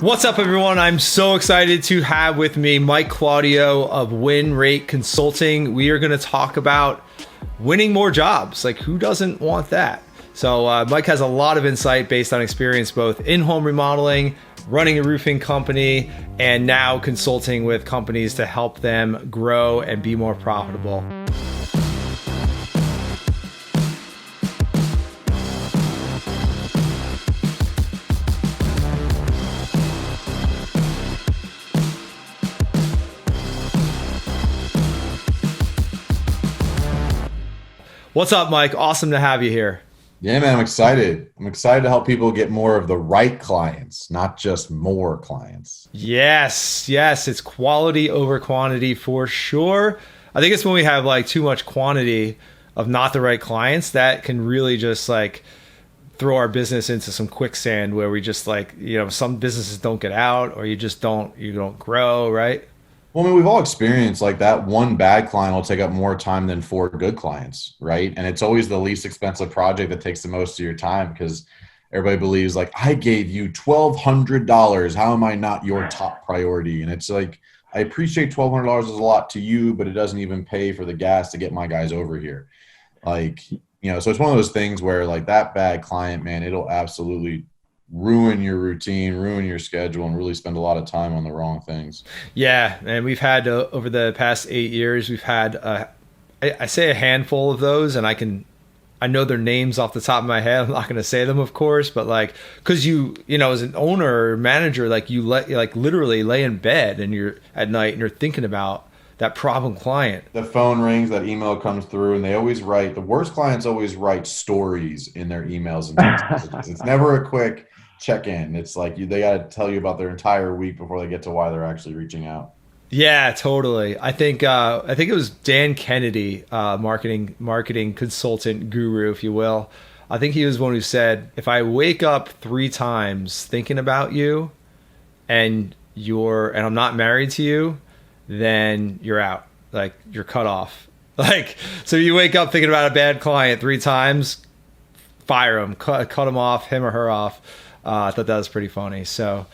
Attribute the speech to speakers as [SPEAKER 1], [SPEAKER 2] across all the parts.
[SPEAKER 1] What's up, everyone? I'm so excited to have with me Mike Claudio of WinRate Consulting. We are going to talk about winning more jobs. Like, who doesn't want that? So Mike has a lot of insight based on experience both in home remodeling, running a roofing company, and now consulting with companies to help them grow and be more profitable. What's up, Mike? Awesome to have you here.
[SPEAKER 2] Yeah, man, I'm excited. I'm excited to help people get more of the right clients, not just more clients.
[SPEAKER 1] Yes, it's quality over quantity for sure. I think it's when we have like too much quantity of not the right clients that can really just like throw our business into some quicksand where we just like, some businesses don't get out or you don't grow, right?
[SPEAKER 2] Well, I mean, we've all experienced like that one bad client will take up more time than four good clients, right? And it's always the least expensive project that takes the most of your time because everybody believes like, I gave you $1,200. How am I not your top priority? And it's like, I appreciate $1,200 is a lot to you, but it doesn't even pay for the gas to get my guys over here. Like, so it's one of those things where like that bad client, man, it'll absolutely ruin your routine, ruin your schedule, and really spend a lot of time on the wrong things.
[SPEAKER 1] Yeah, and we've had over the past 8 years, we've had I say a handful of those, and I know their names off the top of my head. I'm not going to say them, of course, but like, because as an owner or manager, like you literally lay in bed and you're at night and you're thinking about that problem client.
[SPEAKER 2] The phone rings, that email comes through, and the worst clients always write stories in their emails and text messages. It's never a quick check-in. It's like they got to tell you about their entire week before they get to why they're actually reaching out.
[SPEAKER 1] Yeah, totally. I think it was Dan Kennedy, marketing consultant guru, if you will. I think he was one who said, if I wake up 3 times thinking about you and I'm not married to you, then you're out. Like, you're cut off. Like, so you wake up thinking about a bad client 3 times, fire him, cut him off, him or her off. I thought that was pretty funny. So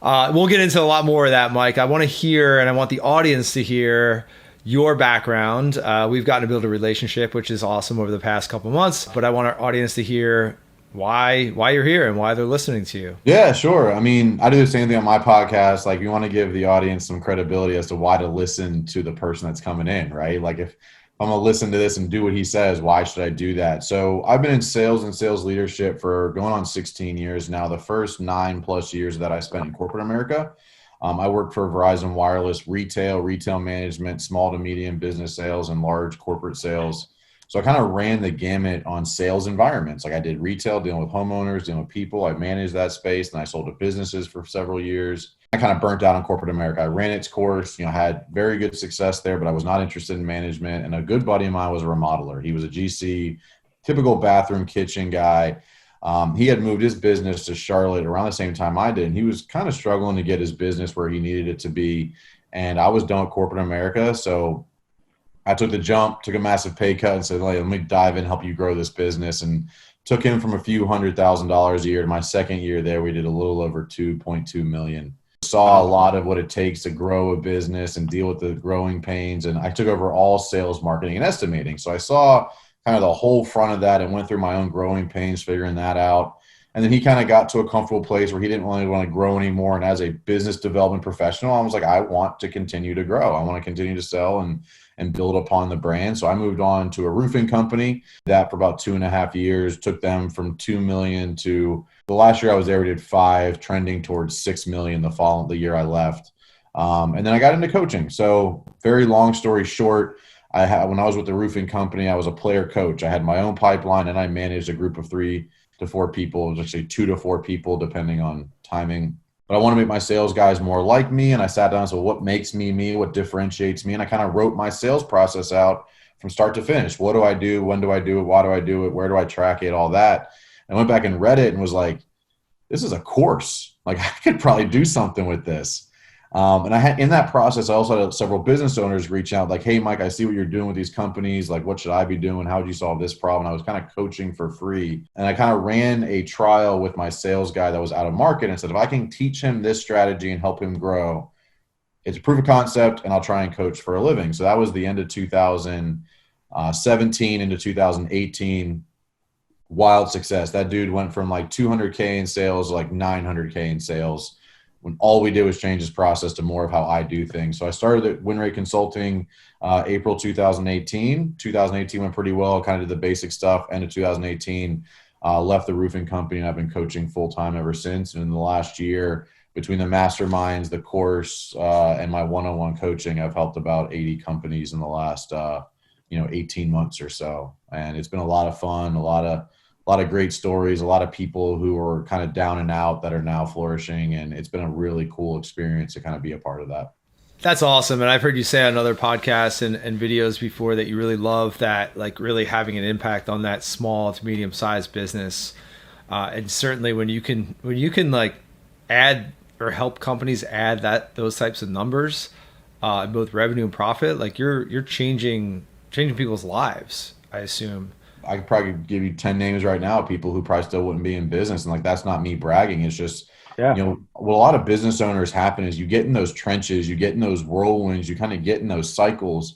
[SPEAKER 1] we'll get into a lot more of that, Mike. I want to hear, and I want the audience to hear your background. We've gotten to build a relationship, which is awesome over the past couple of months. But I want our audience to hear why you're here and why they're listening to you.
[SPEAKER 2] Yeah, sure. I mean, I do the same thing on my podcast. Like, you want to give the audience some credibility as to why to listen to the person that's coming in, right? Like, if I'm going to listen to this and do what he says, why should I do that? So I've been in sales and sales leadership for going on 16 years now. The first 9+ years that I spent in corporate America, I worked for Verizon Wireless, retail management, small to medium business sales, and large corporate sales. So I kind of ran the gamut on sales environments. Like, I did retail, dealing with homeowners, dealing with people. I managed that space, and I sold to businesses for several years. I kind of burnt out on corporate America. I ran its course, had very good success there, but I was not interested in management. And a good buddy of mine was a remodeler. He was a GC, typical bathroom, kitchen guy. He had moved his business to Charlotte around the same time I did. And he was kind of struggling to get his business where he needed it to be. And I was done with corporate America. So I took the jump, took a massive pay cut and said, let me dive in, help you grow this business. And took him from a few $100,000 a year to my second year there. We did a little over $2.2 million. Saw a lot of what it takes to grow a business and deal with the growing pains. And I took over all sales, marketing, and estimating. So I saw kind of the whole front of that and went through my own growing pains, figuring that out. And then he kind of got to a comfortable place where he didn't really want to grow anymore. And as a business development professional, I was like, I want to continue to grow. I want to continue to sell and build upon the brand. So I moved on to a roofing company that for about 2.5 years, took them from 2 million to the last year I was there, we did 5, trending towards 6 million the year I left. And then I got into coaching. So very long story short, when I was with the roofing company, I was a player coach. I had my own pipeline and I managed a group of 3 to 4 people. It was actually 2 to 4 people, depending on timing. But I want to make my sales guys more like me. And I sat down and said, what makes me me? What differentiates me? And I kind of wrote my sales process out from start to finish. What do I do? When do I do it? Why do I do it? Where do I track it? All that. I went back and read it and was like, this is a course. Like, I could probably do something with this. And I had in that process, I also had several business owners reach out like, "Hey, Mike, I see what you're doing with these companies. Like, what should I be doing? How would you solve this problem?" I was kind of coaching for free. And I kind of ran a trial with my sales guy that was out of market and said, if I can teach him this strategy and help him grow, it's a proof of concept and I'll try and coach for a living. So that was the end of 2017 into 2018. Wild success. That dude went from like 200K in sales to like 900K in sales when all we did was change his process to more of how I do things. So I started at WinRate Consulting April 2018. 2018 went pretty well, kind of did the basic stuff. End of 2018, left the roofing company, and I've been coaching full-time ever since. And in the last year, between the masterminds, the course, and my one-on-one coaching, I've helped about 80 companies in the last 18 months or so. And it's been a lot of fun, a lot of great stories, a lot of people who are kind of down and out that are now flourishing. And it's been a really cool experience to kind of be a part of that.
[SPEAKER 1] That's awesome. And I've heard you say on other podcasts and videos before that you really love that, like really having an impact on that small to medium sized business. And certainly when you can like add or help companies add those types of numbers, both revenue and profit, like you're changing people's lives, I assume.
[SPEAKER 2] I could probably give you 10 names right now of people who probably still wouldn't be in business. And like, that's not me bragging. It's just, what a lot of business owners happen is you get in those trenches, you get in those whirlwinds, you kind of get in those cycles.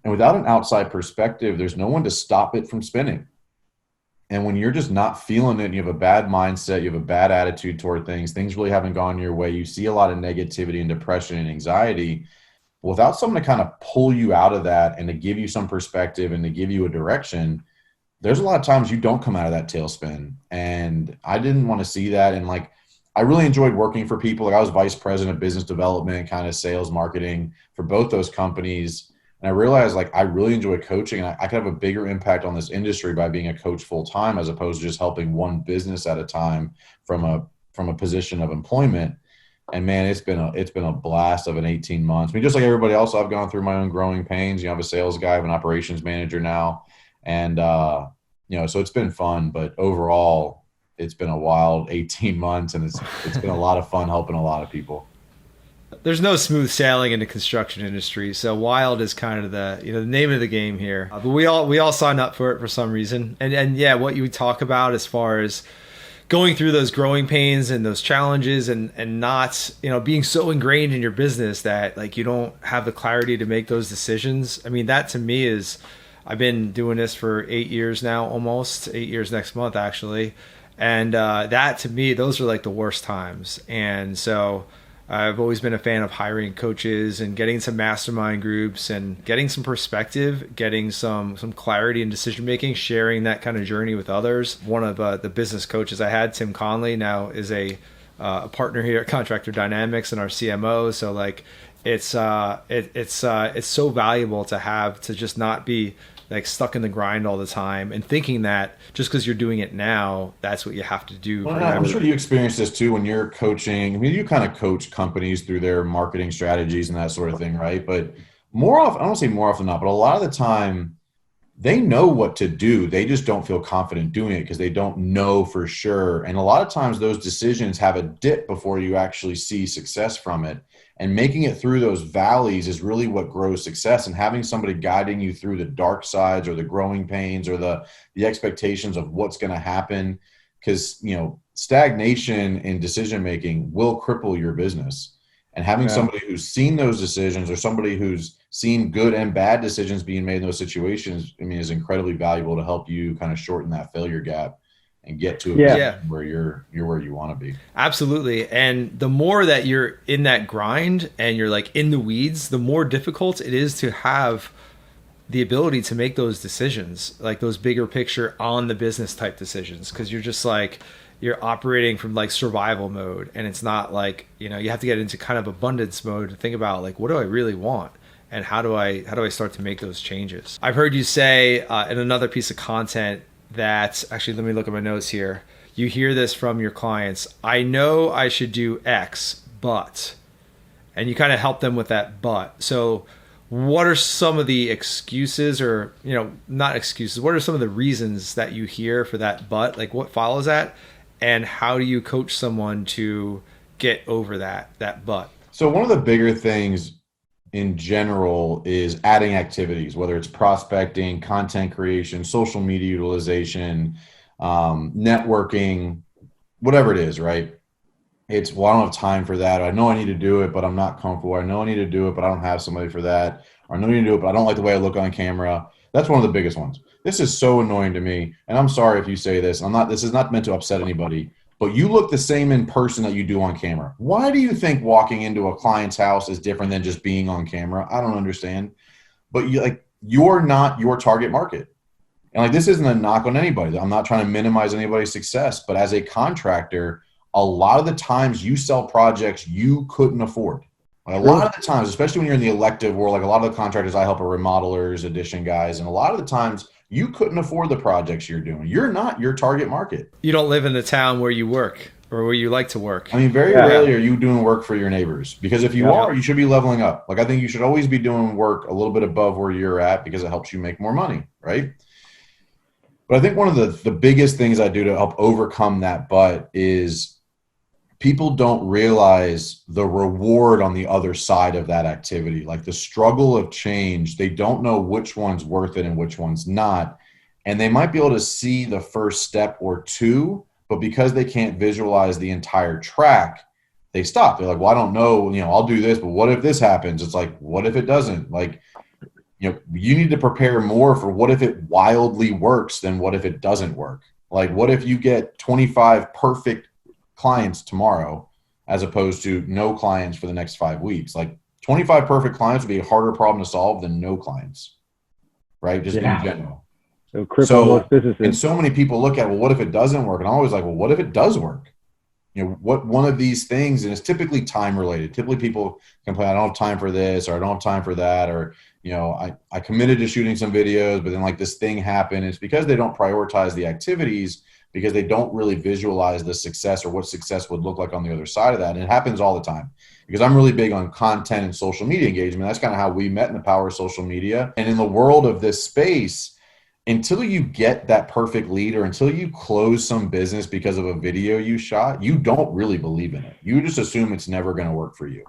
[SPEAKER 2] And without an outside perspective, there's no one to stop it from spinning. And when you're just not feeling it, and you have a bad mindset, you have a bad attitude toward things really haven't gone your way. You see a lot of negativity and depression and anxiety. Without someone to kind of pull you out of that and to give you some perspective and to give you a direction, there's a lot of times you don't come out of that tailspin. And I didn't want to see that. And like, I really enjoyed working for people. Like I was vice president of business development, kind of sales marketing for both those companies. And I realized like, I really enjoy coaching, and I could have a bigger impact on this industry by being a coach full time, as opposed to just helping one business at a time from a position of employment. And man, it's been a blast of an 18 months. I mean, just like everybody else, I've gone through my own growing pains. I have a sales guy, I have an operations manager now. And, so it's been fun, but overall it's been a wild 18 months, and it's been a lot of fun helping a lot of people.
[SPEAKER 1] There's no smooth sailing in the construction industry. So wild is kind of the name of the game here. But we all sign up for it for some reason. And yeah, what you talk about as far as going through those growing pains and those challenges and not, being so ingrained in your business that like you don't have the clarity to make those decisions. I mean, that to me is, I've been doing this for 8 years now, almost 8 years next month, actually. And that to me, those are like the worst times. And so I've always been a fan of hiring coaches and getting some mastermind groups and getting some perspective, getting some clarity in decision making, sharing that kind of journey with others. One of the business coaches I had, Tim Conley, now is a partner here at Contractor Dynamics and our CMO. So like it's so valuable to just not be like stuck in the grind all the time and thinking that just because you're doing it now, that's what you have to do.
[SPEAKER 2] Well, I'm sure you experience this too when you're coaching. I mean, you kind of coach companies through their marketing strategies and that sort of thing, right? But more often, I don't say more often than not, but a lot of the time they know what to do. They just don't feel confident doing it because they don't know for sure. And a lot of times those decisions have a dip before you actually see success from it. And making it through those valleys is really what grows success, and having somebody guiding you through the dark sides or the growing pains or the expectations of what's going to happen. Because, stagnation in decision-making will cripple your business. And having somebody who's seen those decisions, or somebody who's seen good and bad decisions being made in those situations, is incredibly valuable to help you kind of shorten that failure gap and get to a position where you're where you want to be.
[SPEAKER 1] Absolutely. And the more that you're in that grind and you're like in the weeds, the more difficult it is to have the ability to make those decisions, like those bigger picture on the business type decisions. Cause you're just like, you're operating from like survival mode. And it's not like, you have to get into kind of abundance mode to think about like, what do I really want? And how do I start to make those changes? I've heard you say in another piece of content that, actually, let me look at my notes here. You hear this from your clients. I know I should do X, but, and you kind of help them with that but. So what are some of the excuses, or, not excuses, what are some of the reasons that you hear for that but? Like what follows that? And how do you coach someone to get over that but?
[SPEAKER 2] So one of the bigger things in general is adding activities, whether it's prospecting, content creation, social media utilization, networking, whatever it is, right? It's, well, I don't have time for that. Or I know I need to do it, but I'm not comfortable. I know I need to do it, but I don't have somebody for that. Or I know I need to do it, but I don't like the way I look on camera. That's one of the biggest ones. This is so annoying to me. And I'm sorry if you say this. This is not meant to upset anybody, but you look the same in person that you do on camera. Why do you think walking into a client's house is different than just being on camera? I don't understand. But you're not your target market. And like, this isn't a knock on anybody. I'm not trying to minimize anybody's success, but as a contractor, a lot of the times you sell projects you couldn't afford. Like a lot of the times, especially when you're in the elective world, like a lot of the contractors I help are remodelers, addition guys, and a lot of the times you couldn't afford the projects you're doing. You're not your target market.
[SPEAKER 1] You don't live in the town where you work or where you like to work.
[SPEAKER 2] I mean, very rarely are you doing work for your neighbors, because if you are, you should be leveling up. Like, I think you should always be doing work a little bit above where you're at, because it helps you make more money, right? But I think one of the biggest things I do to help overcome that is people don't realize the reward on the other side of that activity, like the struggle of change. They don't know which one's worth it and which one's not. And they might be able to see the first step or two, but because they can't visualize the entire track, they stop. They're like, well, I don't know, I'll do this, but what if this happens? It's like, what if it doesn't? Like, you need to prepare more for what if it wildly works than what if it doesn't work. Like, what if you get 25 perfect clients tomorrow as opposed to no clients for the next 5 weeks? Like, 25 perfect clients would be a harder problem to solve than no clients, right? Just in general.
[SPEAKER 3] So cripple most businesses.
[SPEAKER 2] And so many people look at, well, what if it doesn't work? And I'm always like, well, what if it does work? What one of these things, and it's typically time related. Typically people complain, I don't have time for this, or I don't have time for that, or, I committed to shooting some videos, but then like this thing happened. It's because they don't prioritize the activities, because they don't really visualize the success or what success would look like on the other side of that. And it happens all the time, because I'm really big on content and social media engagement. That's kind of how we met, in the power of social media. And in the world of this space, until you get that perfect lead, or until you close some business because of a video you shot, you don't really believe in it. You just assume it's never going to work for you.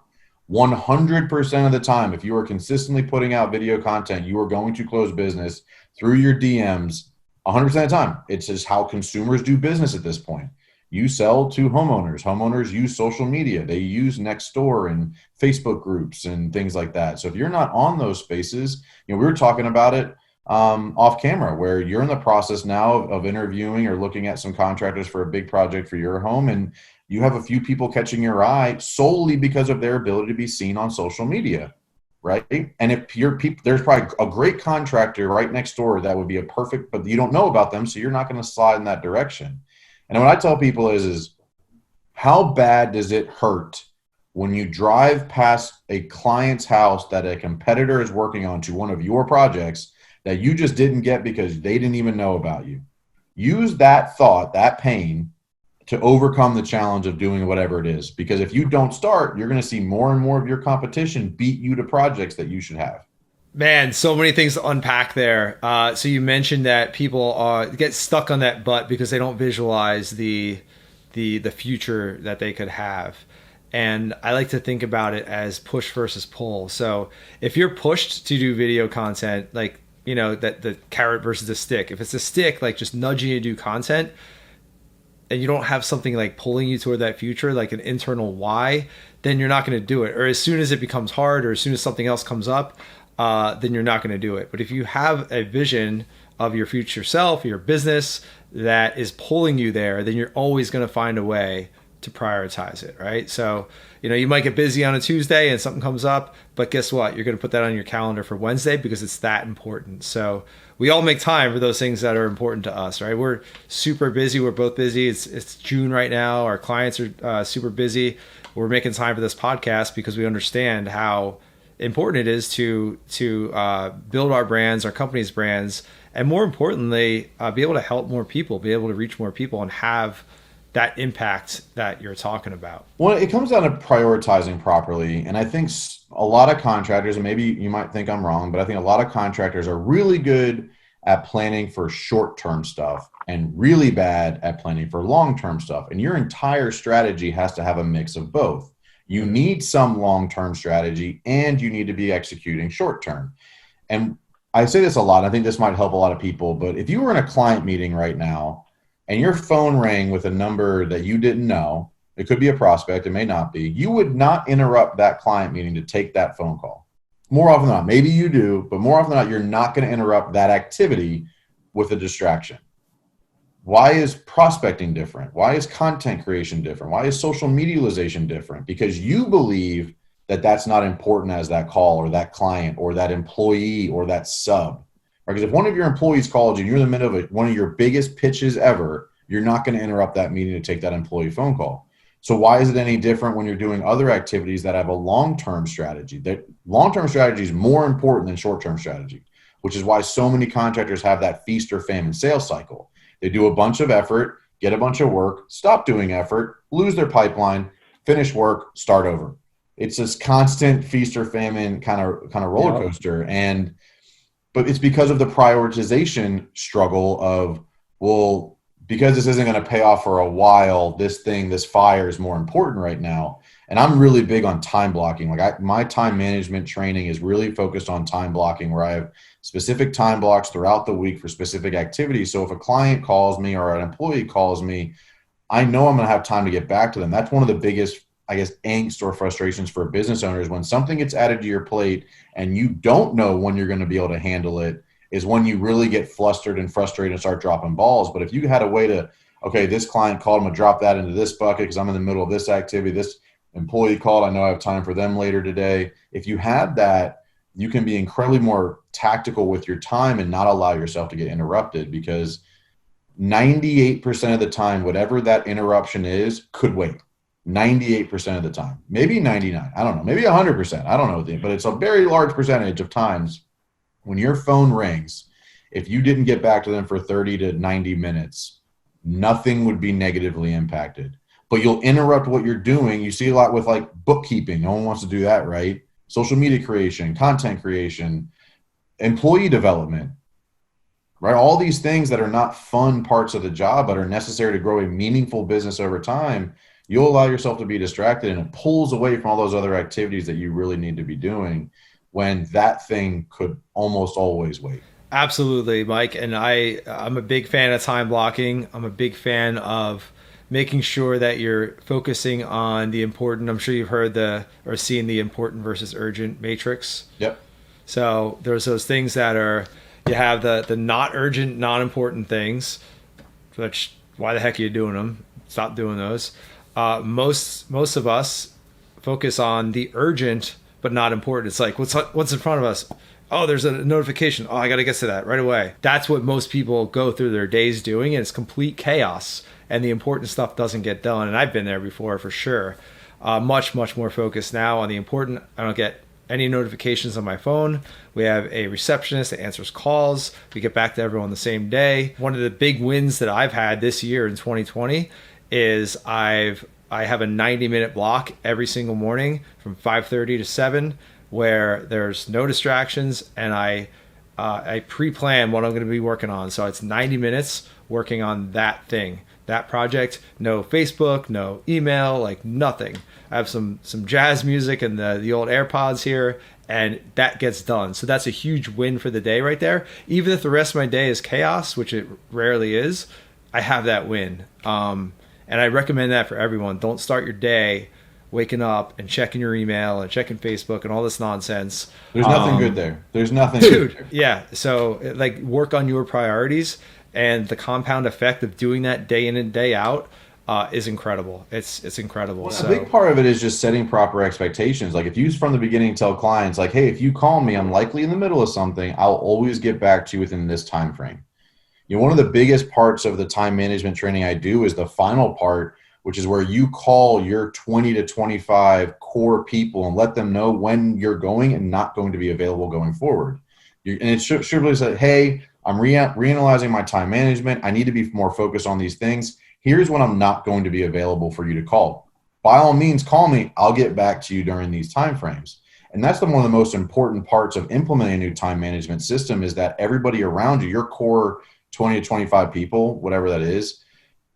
[SPEAKER 2] 100% of the time, if you are consistently putting out video content, you are going to close business through your DMs 100% of the time. It's just how consumers do business at this point. You sell to homeowners. Homeowners use social media. They use Nextdoor and Facebook groups and things like that. So if you're not on those spaces, we were talking about it off camera, where you're in the process now of interviewing or looking at some contractors for a big project for your home, and you have a few people catching your eye solely because of their ability to be seen on social media, right? And if there's probably a great contractor right next door that would be a perfect, but you don't know about them, so you're not going to slide in that direction. And what I tell people is how bad does it hurt when you drive past a client's house that a competitor is working on to one of your projects that you just didn't get because they didn't even know about you? Use that thought, that pain, to overcome the challenge of doing whatever it is. Because if you don't start, you're going to see more and more of your competition beat you to projects that you should have.
[SPEAKER 1] Man, so many things to unpack there. So you mentioned that people get stuck on that but because they don't visualize the future that they could have. And I like to think about it as push versus pull. So if you're pushed to do video content, like, that the carrot versus the stick. If it's a stick, like just nudging you to do content, and you don't have something like pulling you toward that future, like an internal why, then you're not going to do it. Or as soon as it becomes hard, or as soon as something else comes up, then you're not going to do it. But if you have a vision of your future self, your business that is pulling you there, then you're always going to find a way to prioritize it, right? So, you might get busy on a Tuesday and something comes up, but guess what? You're going to put that on your calendar for Wednesday because it's that important. So we all make time for those things that are important to us, right? We're super busy. We're both busy. It's June right now. Our clients are super busy. We're making time for this podcast because we understand how important it is to build our brands, our company's brands, and more importantly, be able to help more people, be able to reach more people, and have that impact that you're talking about.
[SPEAKER 2] Well, it comes down to prioritizing properly. And I think a lot of contractors, and maybe you might think I'm wrong, but I think a lot of contractors are really good at planning for short-term stuff and really bad at planning for long-term stuff. And your entire strategy has to have a mix of both. You need some long-term strategy, and you need to be executing short-term. And I say this a lot. I think this might help a lot of people, but if you were in a client meeting right now and your phone rang with a number that you didn't know, it could be a prospect, it may not be, you would not interrupt that client meeting to take that phone call. More often than not, maybe you do, but more often than not, you're not going to interrupt that activity with a distraction. Why is prospecting different? Why is content creation different? Why is social media utilization different? Because you believe that that's not important as that call or that client or that employee or that sub. Because if one of your employees called you and you're in the middle of one of your biggest pitches ever, you're not going to interrupt that meeting to take that employee phone call. So why is it any different when you're doing other activities that have a long-term strategy? That long-term strategy is more important than short-term strategy, which is why so many contractors have that feast or famine sales cycle. They do a bunch of effort, get a bunch of work, stop doing effort, lose their pipeline, finish work, start over. It's this constant feast or famine kind of roller coaster. But it's because of the prioritization struggle of, well, because this isn't going to pay off for a while, this fire is more important right now. And I'm really big on time blocking. My time management training is really focused on time blocking, where I have specific time blocks throughout the week for specific activities. So if a client calls me or an employee calls me, I know I'm going to have time to get back to them. That's one of the biggest, angst or frustrations for business owners. When something gets added to your plate and you don't know when you're going to be able to handle it, is when you really get flustered and frustrated and start dropping balls. But if you had a way to, okay, this client called, I'm going to drop that into this bucket because I'm in the middle of this activity. This employee called, I know I have time for them later today. If you had that, you can be incredibly more tactical with your time and not allow yourself to get interrupted, because 98% of the time, whatever that interruption is, could wait. 98% of the time, maybe 99, I don't know, maybe 100%, I don't know, but it's a very large percentage of times when your phone rings, if you didn't get back to them for 30 to 90 minutes, nothing would be negatively impacted. But you'll interrupt what you're doing. You see a lot with bookkeeping. No one wants to do that, right? Social media creation, content creation, employee development, right? All these things that are not fun parts of the job, but are necessary to grow a meaningful business over time. You'll allow yourself to be distracted, and it pulls away from all those other activities that you really need to be doing, when that thing could almost always wait.
[SPEAKER 1] Absolutely, Mike. And I'm a big fan of time blocking. I'm a big fan of making sure that you're focusing on the important. I'm sure you've heard or seen the important versus urgent matrix.
[SPEAKER 2] Yep.
[SPEAKER 1] So there's those things that you have the not urgent, not important things, which, why the heck are you doing them? Stop doing those. Most of us focus on the urgent but not important. It's like, what's in front of us? Oh, there's a notification. Oh, I got to get to that right away. That's what most people go through their days doing, and it's complete chaos, and the important stuff doesn't get done. And I've been there before, for sure. Much more focused now on the important. I don't get any notifications on my phone. We have a receptionist that answers calls. We get back to everyone the same day. One of the big wins that I've had this year in 2020 is I have a 90-minute block every single morning from 5:30 to 7, where there's no distractions, and I pre-plan what I'm going to be working on. So it's 90 minutes working on that thing, that project. No Facebook, no email, nothing. I have some jazz music and the old AirPods here, and that gets done. So that's a huge win for the day right there. Even if the rest of my day is chaos, which it rarely is, I have that win. And I recommend that for everyone. Don't start your day waking up and checking your email and checking Facebook and all this nonsense.
[SPEAKER 2] There's nothing good there. There's nothing
[SPEAKER 1] good
[SPEAKER 2] there.
[SPEAKER 1] Yeah. So work on your priorities, and the compound effect of doing that day in and day out is incredible. It's incredible.
[SPEAKER 2] Well, a big part of it is just setting proper expectations. If you from the beginning tell clients, hey, if you call me, I'm likely in the middle of something. I'll always get back to you within this time frame. One of the biggest parts of the time management training I do is the final part, which is where you call your 20 to 25 core people and let them know when you're going and not going to be available going forward. And it should really say, hey, I'm reanalyzing my time management. I need to be more focused on these things. Here's when I'm not going to be available for you to call. By all means, call me. I'll get back to you during these time frames. And that's one of the most important parts of implementing a new time management system, is that everybody around you, your core 20 to 25 people, whatever that is,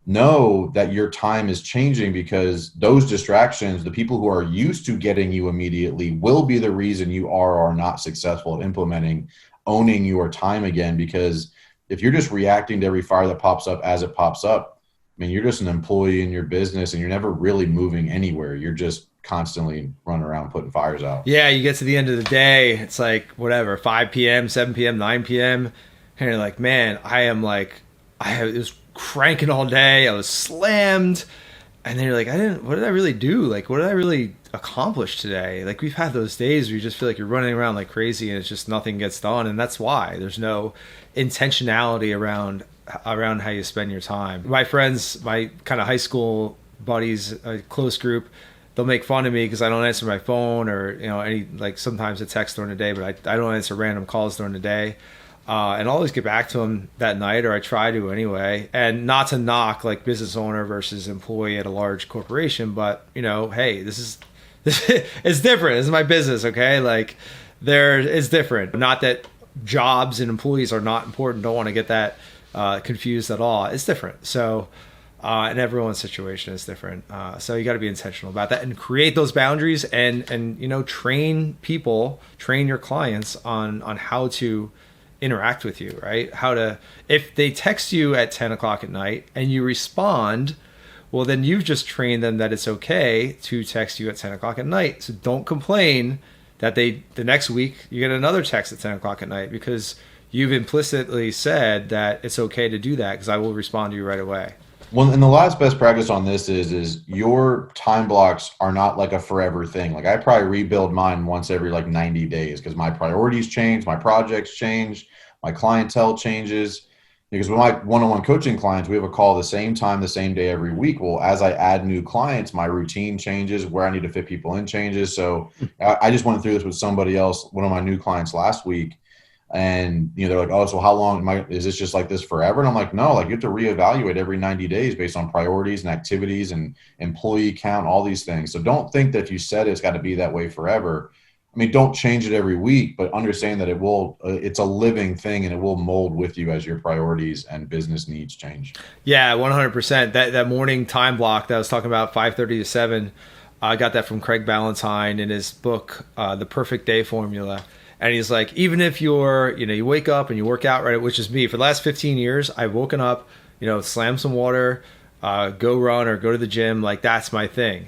[SPEAKER 2] know that your time is changing, because those distractions, the people who are used to getting you immediately, will be the reason you are or are not successful at implementing, owning your time again. Because if you're just reacting to every fire that pops up as it pops up, I mean, you're just an employee in your business and you're never really moving anywhere. You're just constantly running around putting fires out.
[SPEAKER 1] Yeah, you get to the end of the day, it's like whatever, 5 p.m., 7 p.m., 9 p.m., and you're like, man, it was cranking all day. I was slammed. And then you're like, what did I really do? Like, what did I really accomplish today? Like, we've had those days where you just feel like you're running around like crazy and it's just nothing gets done. And that's why there's no intentionality around how you spend your time. My friends, my kind of high school buddies, a close group, they'll make fun of me because I don't answer my phone, or, like sometimes a text during the day, but I don't answer random calls during the day. And I'll always get back to them that night, or I try to anyway. And not to knock like business owner versus employee at a large corporation, but hey, this it's different. This is my business, okay? Like it's different. Not that jobs and employees are not important. Don't want to get that confused at all. It's different. So, and everyone's situation is different. So you got to be intentional about that and create those boundaries, and train your clients on how to interact with you, right? If they text you at 10 o'clock at night and you respond, well, then you've just trained them that it's okay to text you at 10 o'clock at night. So don't complain that the next week you get another text at 10 o'clock at night, because you've implicitly said that it's okay to do that because I will respond to you right away.
[SPEAKER 2] Well, and the last best practice on this is your time blocks are not like a forever thing. Like, I probably rebuild mine once every like 90 days because my priorities change, my projects change, my clientele changes. Because with my one-on-one coaching clients, we have a call the same time, the same day every week. Well, as I add new clients, my routine changes, where I need to fit people in changes. So I just went through this with somebody else, one of my new clients last week. And, they're like, oh, so how long is this just like this forever? And I'm like, no, like, you have to reevaluate every 90 days based on priorities and activities and employee count, all these things. So don't think that if you said it's got to be that way forever. I mean, don't change it every week, but understand that it's a living thing and it will mold with you as your priorities and business needs change.
[SPEAKER 1] Yeah, 100%. That morning time block that I was talking about, 5:30 to 7, I got that from Craig Ballantyne in his book, The Perfect Day Formula. And he's like, even if you wake up and you work out, right, which is me. For the last 15 years, I've woken up, slam some water, go run or go to the gym. Like, that's my thing.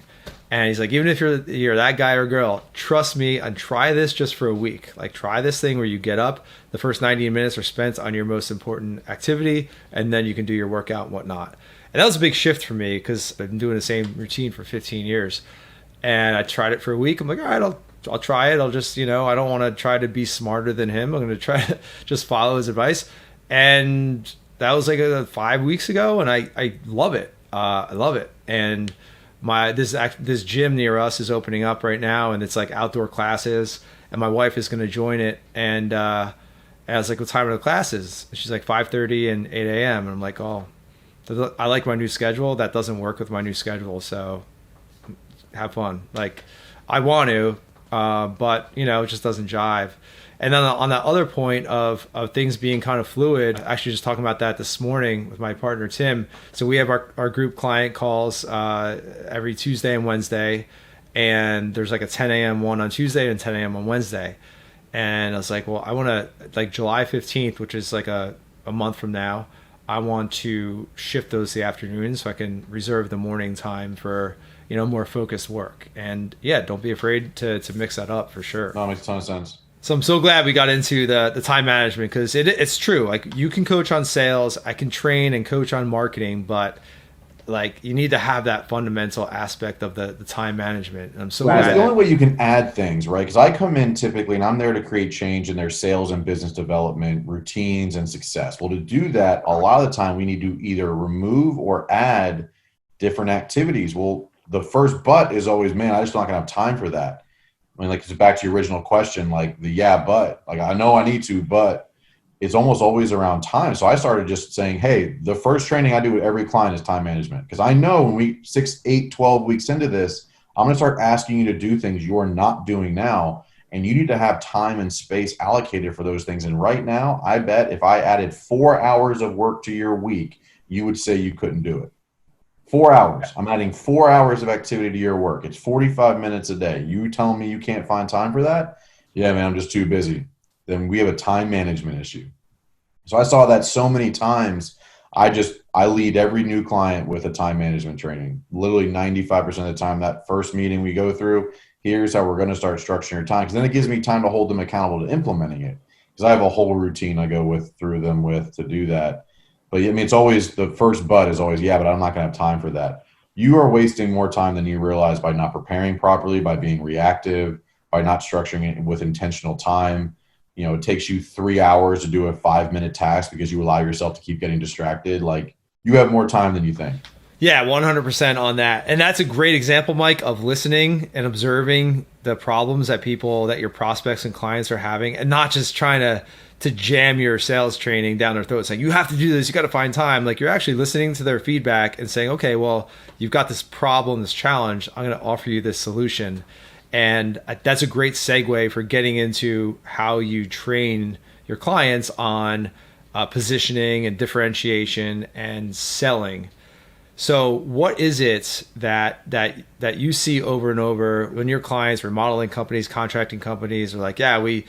[SPEAKER 1] And he's like, even if you're that guy or girl, trust me and try this just for a week. Like, try this thing where you get up, the first 90 minutes are spent on your most important activity, and then you can do your workout and whatnot. And that was a big shift for me because I've been doing the same routine for 15 years. And I tried it for a week. I'm like, all right, I'll try it. I'll just, I don't want to try to be smarter than him. I'm going to try to just follow his advice. And that was like 5 weeks ago. And I love it. I love it. And this gym near us is opening up right now, and it's like outdoor classes, and my wife is going to join it. And I was like, what time are the classes? And she's like 5:30 and 8 a.m. And I'm like, oh, I like my new schedule. That doesn't work with my new schedule. So have fun. Like, I want to, but it just doesn't jive. And then on that other point of things being kind of fluid, actually just talking about that this morning with my partner, Tim. So we have our group client calls every Tuesday and Wednesday, and there's like a 10 a.m. one on Tuesday and 10 a.m. on Wednesday. And I was like, well, I want to, like July 15th, which is like a month from now, I want to shift those to the afternoon so I can reserve the morning time for, more focused work. And yeah, don't be afraid to mix that up for sure.
[SPEAKER 2] That makes a ton of sense.
[SPEAKER 1] So I'm so glad we got into the time management, because it's true. Like, you can coach on sales, I can train and coach on marketing, but like, you need to have that fundamental aspect of the time management. And I'm so glad.
[SPEAKER 2] It's the only way you can add things, right? Because I come in typically and I'm there to create change in their sales and business development routines and success. Well, to do that, a lot of the time we need to either remove or add different activities. Well, the first but is always, man, I just don't have time for that. I mean, like, it's back to your original question, like but, like, I know I need to, but it's almost always around time. So I started just saying, hey, the first training I do with every client is time management. Because I know when we 6, 8, 12 weeks into this, I'm going to start asking you to do things you're not doing now. And you need to have time and space allocated for those things. And right now, I bet if I added 4 hours of work to your week, you would say you couldn't do it. 4 hours. I'm adding 4 hours of activity to your work. It's 45 minutes a day. You telling me you can't find time for that? Yeah, man, I'm just too busy. Then we have a time management issue. So I saw that so many times. I lead every new client with a time management training. Literally 95% of the time, that first meeting we go through, here's how we're going to start structuring your time. Because then it gives me time to hold them accountable to implementing it. Because I have a whole routine I go through them with to do that. But I mean, it's always the first but is always, yeah, but I'm not going to have time for that. You are wasting more time than you realize by not preparing properly, by being reactive, by not structuring it with intentional time. It takes you 3 hours to do a 5-minute task because you allow yourself to keep getting distracted. Like, you have more time than you think.
[SPEAKER 1] Yeah, 100% on that. And that's a great example, Mike, of listening and observing the problems that your prospects and clients are having, and not just trying to jam your sales training down their throats. Like, you have to do this, you got to find time. Like, you're actually listening to their feedback and saying, okay, well, you've got this problem, this challenge. I'm going to offer you this solution. And that's a great segue for getting into how you train your clients on positioning and differentiation and selling. So what is it that you see over and over when your clients, remodeling companies, contracting companies are like, yeah, we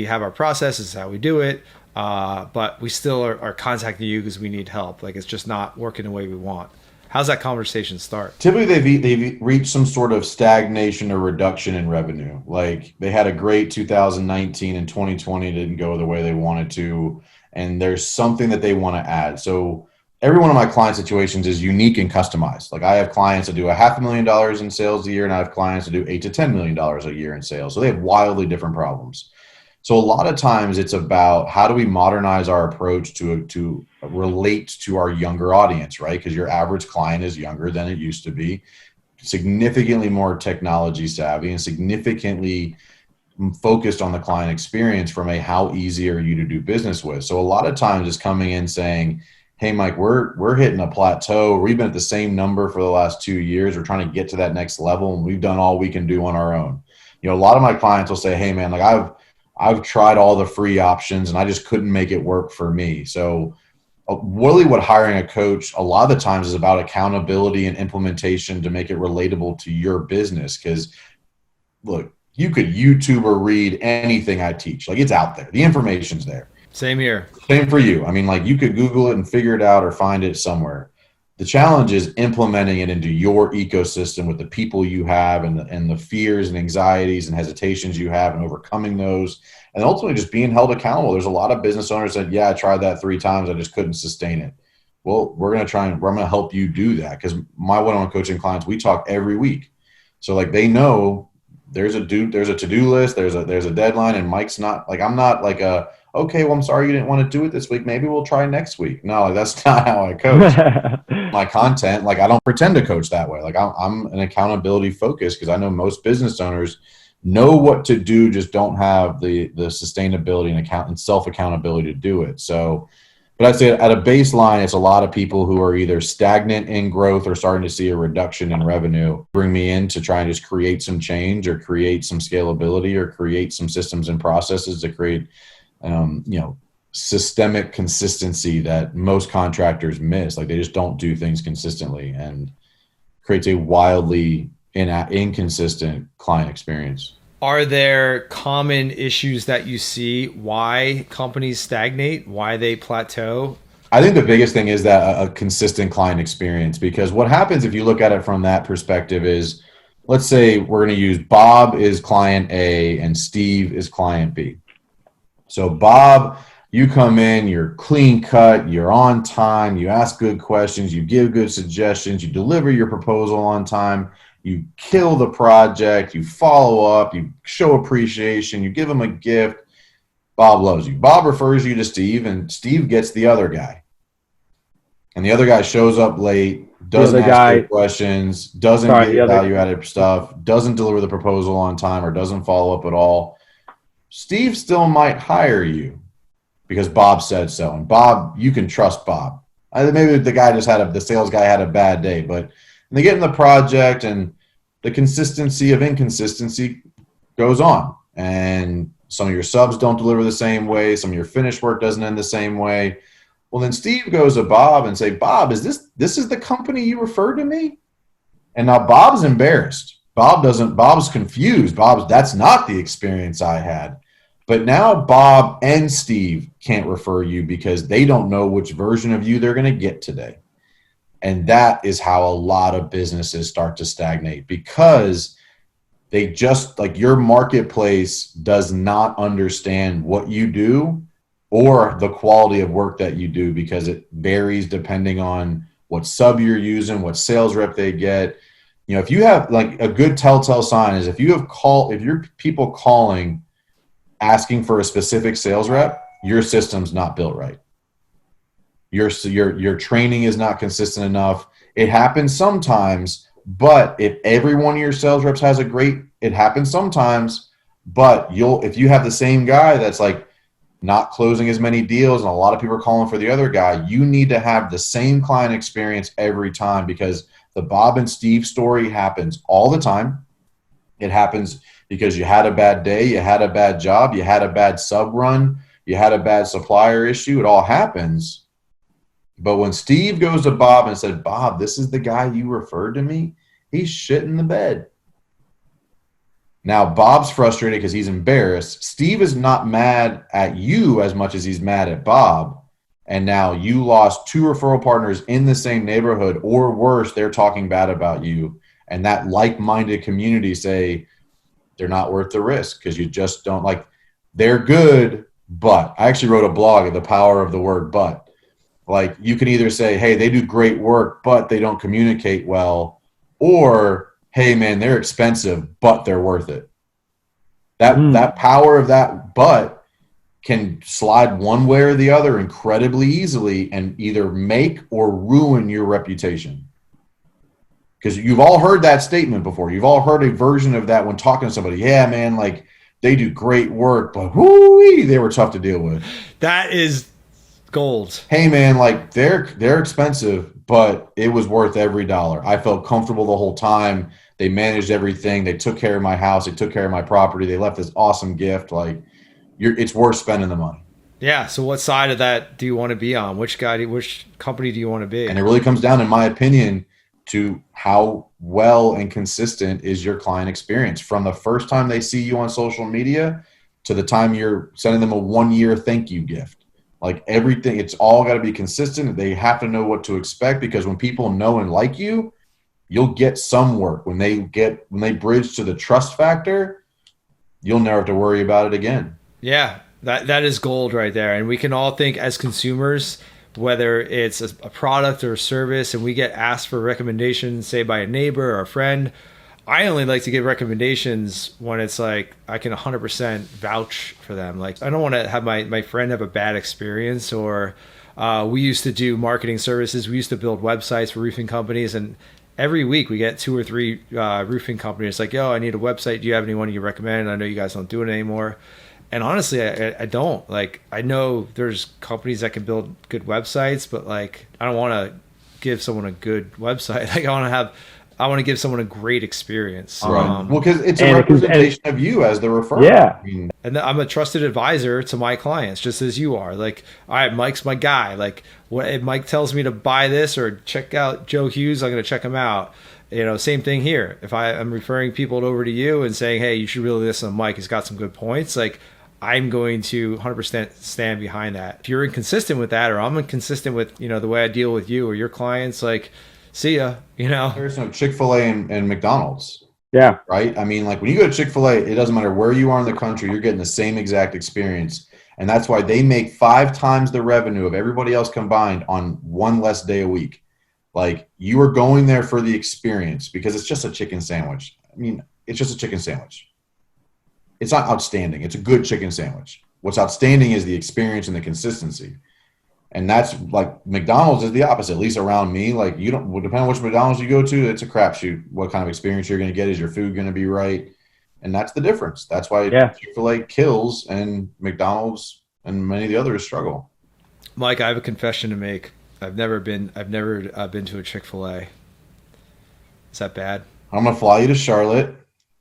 [SPEAKER 1] have our process, this is how we do it, but we still are contacting you because we need help. Like, it's just not working the way we want. How's that conversation start?
[SPEAKER 2] Typically, they've reached some sort of stagnation or reduction in revenue. Like, they had a great 2019 and 2020 didn't go the way they wanted to, and there's something that they want to add. So every one of my client situations is unique and customized. Like, I have clients that do $500,000 in sales a year, and I have clients that do $8 to $10 million a year in sales. So they have wildly different problems. So a lot of times it's about how do we modernize our approach to relate to our younger audience, right? Because your average client is younger than it used to be, significantly more technology savvy, and significantly focused on the client experience from how easy are you to do business with. So a lot of times it's coming in saying, hey, Mike, we're hitting a plateau. We've been at the same number for the last 2 years. We're trying to get to that next level, and we've done all we can do on our own. A lot of my clients will say, hey, man, like I've tried all the free options and I just couldn't make it work for me. So really what hiring a coach a lot of the times is about accountability and implementation to make it relatable to your business. Because look, you could YouTube or read anything I teach. Like, it's out there. The information's there.
[SPEAKER 1] Same here.
[SPEAKER 2] Same for you. I mean, like, you could Google it and figure it out or find it somewhere. The challenge is implementing it into your ecosystem with the people you have and the fears and anxieties and hesitations you have, and overcoming those, and ultimately just being held accountable. There's a lot of business owners that, yeah, I tried that 3 times. I just couldn't sustain it. Well, I'm going to help you do that, because my one-on-one coaching clients, we talk every week. So like, they know there's a to-do list, there's a deadline, and Mike's not like, I'm not like okay, well, I'm sorry you didn't want to do it this week. Maybe we'll try next week. No, that's not how I coach. My content, like, I don't pretend to coach that way. Like, I'm an accountability focus, because I know most business owners know what to do, just don't have the sustainability and self-accountability to do it. So, but I'd say at a baseline, it's a lot of people who are either stagnant in growth or starting to see a reduction in revenue bring me in to try and just create some change or create some scalability or create some systems and processes to create systemic consistency that most contractors miss. Like, they just don't do things consistently, and creates a wildly inconsistent client experience.
[SPEAKER 1] Are there common issues that you see why companies stagnate, why they plateau?
[SPEAKER 2] I think the biggest thing is that a consistent client experience, because what happens if you look at it from that perspective is, let's say we're going to use Bob is client A and Steve is client B. So Bob, you come in, you're clean cut, you're on time, you ask good questions, you give good suggestions, you deliver your proposal on time, you kill the project, you follow up, you show appreciation, you give him a gift. Bob loves you. Bob refers you to Steve, and Steve gets the other guy. And the other guy shows up late, doesn't ask good questions, doesn't get value-added stuff, doesn't deliver the proposal on time, or doesn't follow up at all. Steve still might hire you because Bob said so. And Bob, you can trust Bob. Maybe the sales guy had a bad day, but they get in the project and the consistency of inconsistency goes on. And some of your subs don't deliver the same way. Some of your finished work doesn't end the same way. Well, then Steve goes to Bob and say, Bob, is this is the company you referred to me? And now Bob's embarrassed. Bob's confused. That's not the experience I had. But now Bob and Steve can't refer you because they don't know which version of you they're going to get today. And that is how a lot of businesses start to stagnate, because they just, like, your marketplace does not understand what you do or the quality of work that you do, because it varies depending on what sub you're using, what sales rep they get. You know, if you have, like, a good telltale sign is if you're people calling asking for a specific sales rep, your system's not built right. Your training is not consistent enough. It happens sometimes, but if every one of your sales reps has it happens sometimes, but if you have the same guy that's like not closing as many deals and a lot of people are calling for the other guy, you need to have the same client experience every time, because the Bob and Steve story happens all the time. It happens because you had a bad day, you had a bad job, you had a bad sub run, you had a bad supplier issue. It all happens. But when Steve goes to Bob and said, Bob, this is the guy you referred to me, he's shitting the bed. Now, Bob's frustrated because he's embarrassed. Steve is not mad at you as much as he's mad at Bob. And now you lost 2 referral partners in the same neighborhood, or worse, they're talking bad about you. And that like-minded community say they're not worth the risk because you just don't, like, they're good, but I actually wrote a blog of the power of the word but. Like, you can either say, hey, they do great work, but they don't communicate well, or, hey, man, they're expensive, but they're worth it. That power of that but can slide one way or the other incredibly easily and either make or ruin your reputation. Because you've all heard that statement before. You've all heard a version of that when talking to somebody. Yeah, man, like, they do great work, but whoo-wee, they were tough to deal with.
[SPEAKER 1] That is gold.
[SPEAKER 2] Hey, man, like, they're expensive, but it was worth every dollar. I felt comfortable the whole time. They managed everything. They took care of my house. They took care of my property. They left this awesome gift. Like, it's worth spending the money.
[SPEAKER 1] Yeah. So what side of that do you want to be on? Which company do you want to be?
[SPEAKER 2] And it really comes down, in my opinion, to how well and consistent is your client experience from the first time they see you on social media to the time you're sending them a 1-year thank you gift. Like, everything, it's all got to be consistent. They have to know what to expect, because when people know and like you, you'll get some work. When they bridge to the trust factor, you'll never have to worry about it again.
[SPEAKER 1] Yeah, that is gold right there. And we can all think as consumers, whether it's a product or a service, and we get asked for recommendations, say by a neighbor or a friend. I only like to give recommendations when it's like I can 100% vouch for them. Like, I don't want to have my friend have a bad experience. Or we used to do marketing services. We used to build websites for roofing companies, and every week we get 2 or 3 roofing companies like, yo, I need a website. Do you have anyone you recommend? I know you guys don't do it anymore. And honestly, I don't. Like, I know there's companies that can build good websites, but like, I don't want to give someone a good website. Like, I want to give someone a great experience.
[SPEAKER 2] Right. Well, because it's a representation of you as the referrer.
[SPEAKER 3] Yeah.
[SPEAKER 1] And I'm a trusted advisor to my clients, just as you are. Like, all right, Mike's my guy. Like, if Mike tells me to buy this or check out Joe Hughes, I'm going to check him out. You know, same thing here. If I'm referring people over to you and saying, hey, you should really listen to Mike, he's got some good points, like, I'm going to 100% stand behind that. If you're inconsistent with that, or I'm inconsistent with, you know, the way I deal with you or your clients, like, see ya, you know.
[SPEAKER 2] There's no Chick-fil-A and McDonald's.
[SPEAKER 3] Yeah.
[SPEAKER 2] Right? I mean, like, when you go to Chick-fil-A, it doesn't matter where you are in the country, you're getting the same exact experience. And that's why they make 5 times the revenue of everybody else combined on 1 less day a week. Like, you are going there for the experience, because it's just a chicken sandwich. I mean, it's just a chicken sandwich. It's not outstanding. It's a good chicken sandwich. What's outstanding is the experience and the consistency. And that's, like, McDonald's is the opposite, at least around me. Like, you don't, depending on which McDonald's you go to, it's a crapshoot. What kind of experience you're going to get? Is your food going to be right? And that's the difference. That's why Chick-fil-A kills and McDonald's and many of the others struggle.
[SPEAKER 1] Mike, I have a confession to make. I've never been to a Chick-fil-A. Is that bad?
[SPEAKER 2] I'm going to fly you to Charlotte,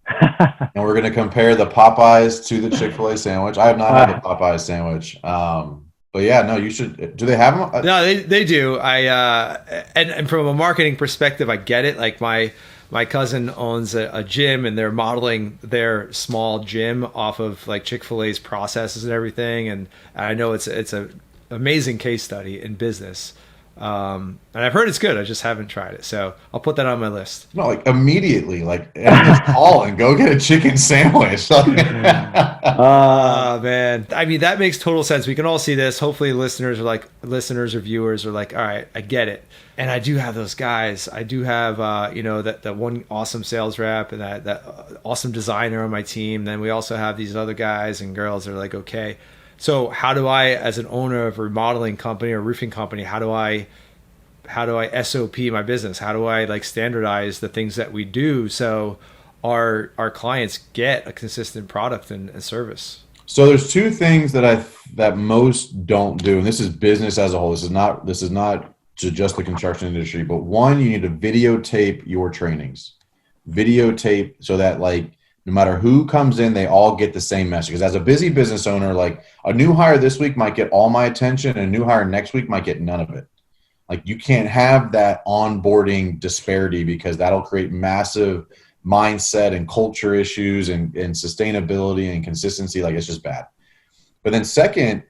[SPEAKER 2] and we're going to compare the Popeyes to the Chick-fil-A sandwich. I have not had the Popeyes sandwich. But yeah, no, you should. Do they have them?
[SPEAKER 1] No, they do. And from a marketing perspective, I get it. Like my cousin owns a gym, and they're modeling their small gym off of like Chick-fil-A's processes and everything. And I know it's a amazing case study in business. And I've heard it's good. I just haven't tried it, so I'll put that on my list.
[SPEAKER 2] No, like immediately, like end this call and go get a chicken sandwich.
[SPEAKER 1] Man, I mean that makes total sense. We can all see this. Hopefully, listeners or viewers are like, all right, I get it. And I do have those guys. I do have that one awesome sales rep and that awesome designer on my team. Then we also have these other guys and girls that are like, okay. So how do I, as an owner of a remodeling company or roofing company, how do I SOP my business? How do I like standardize the things that we do so our clients get a consistent product and service?
[SPEAKER 2] So there's two things that most don't do, and this is business as a whole. This is not to just the construction industry, but one, you need to videotape your trainings. Videotape so that like no matter who comes in, they all get the same message. Because as a busy business owner, like a new hire this week might get all my attention, and a new hire next week might get none of it. Like you can't have that onboarding disparity because that'll create massive mindset and culture issues and sustainability and consistency. Like it's just bad. But then second,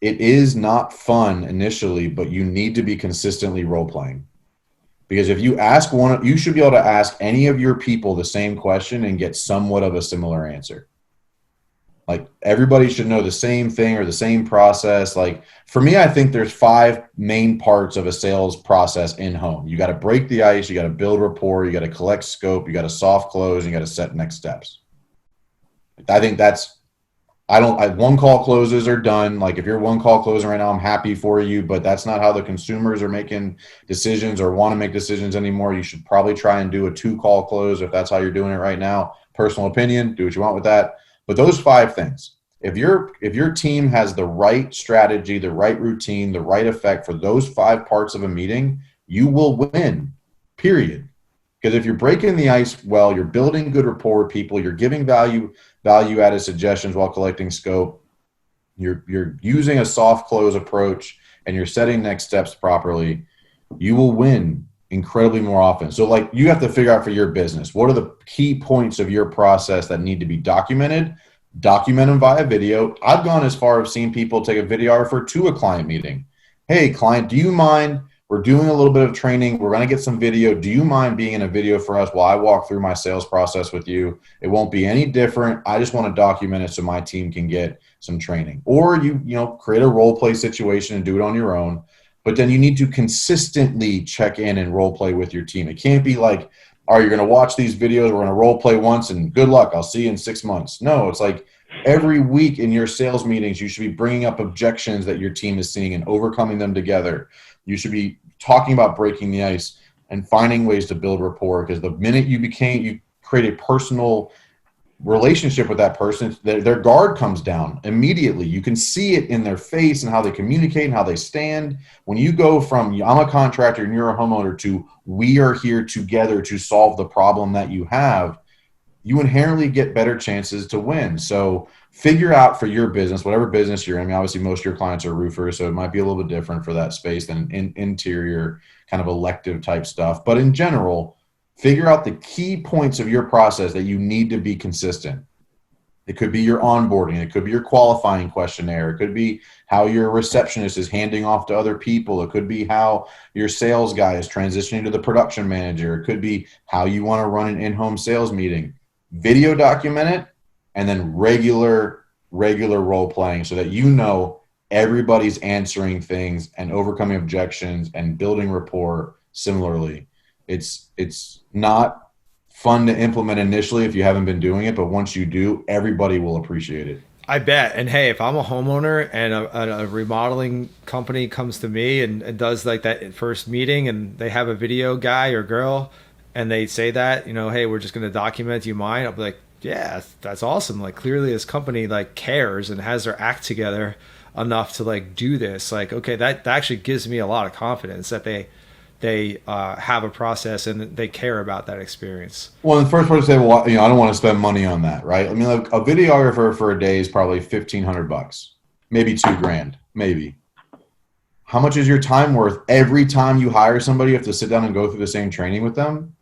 [SPEAKER 2] it is not fun initially, but you need to be consistently role playing. Because if you ask one, you should be able to ask any of your people the same question and get somewhat of a similar answer. Like everybody should know the same thing or the same process. Like for me, I think there's 5 main parts of a sales process in home. You got to break the ice, you got to build rapport, you got to collect scope, you got to soft close, and you got to set next steps. I think one call closes are done. Like if you're one call closing right now, I'm happy for you, but that's not how the consumers are making decisions or want to make decisions anymore. You should probably try and do a 2 call close if that's how you're doing it right now. Personal opinion, do what you want with that. But those 5 things, if your team has the right strategy, the right routine, the right effect for those 5 parts of a meeting, you will win, period. Because if you're breaking the ice well, you're building good rapport with people, you're giving value-added suggestions while collecting scope, you're using a soft close approach, and you're setting next steps properly, you will win incredibly more often. So like you have to figure out for your business, what are the key points of your process that need to be documented? Document them via video. I've gone as far as seeing people take a videographer to a client meeting. Hey, client, do you mind? We're doing a little bit of training. We're going to get some video. Do you mind being in a video for us while I walk through my sales process with you? It won't be any different. I just want to document it so my team can get some training. Or you create a role play situation and do it on your own. But then you need to consistently check in and role play with your team. It can't be like, are you going to watch these videos? We're going to role play once and good luck. I'll see you in 6 months. No, it's like every week in your sales meetings, you should be bringing up objections that your team is seeing and overcoming them together. You should be talking about breaking the ice and finding ways to build rapport, because the minute you create a personal relationship with that person, their guard comes down immediately. You can see it in their face and how they communicate and how they stand. When you go from I'm a contractor and you're a homeowner to we are here together to solve the problem that you have, you inherently get better chances to win. So figure out for your business, whatever business you're in. I mean, obviously most of your clients are roofers, so it might be a little bit different for that space than interior kind of elective type stuff. But in general, figure out the key points of your process that you need to be consistent. It could be your onboarding. It could be your qualifying questionnaire. It could be how your receptionist is handing off to other people. It could be how your sales guy is transitioning to the production manager. It could be how you want to run an in-home sales meeting. Video document it, and then regular role playing so that everybody's answering things and overcoming objections and building rapport similarly. It's not fun to implement initially if you haven't been doing it, but once you do, everybody will appreciate it.
[SPEAKER 1] I bet. And hey, if I'm a homeowner and a remodeling company comes to me and does like that first meeting and they have a video guy or girl and they say that, hey, we're just going to document, do you mind? I'll be like, yeah, that's awesome. Like clearly this company like cares and has their act together enough to like do this. Like, okay, that actually gives me a lot of confidence that they have a process and they care about that experience.
[SPEAKER 2] Well, the first person to say, well, I don't want to spend money on that, right? I mean, like a videographer for a day is probably $1,500, maybe $2,000, maybe. how much is your time worth every time you hire somebody? You have to sit down and go through the same training with them.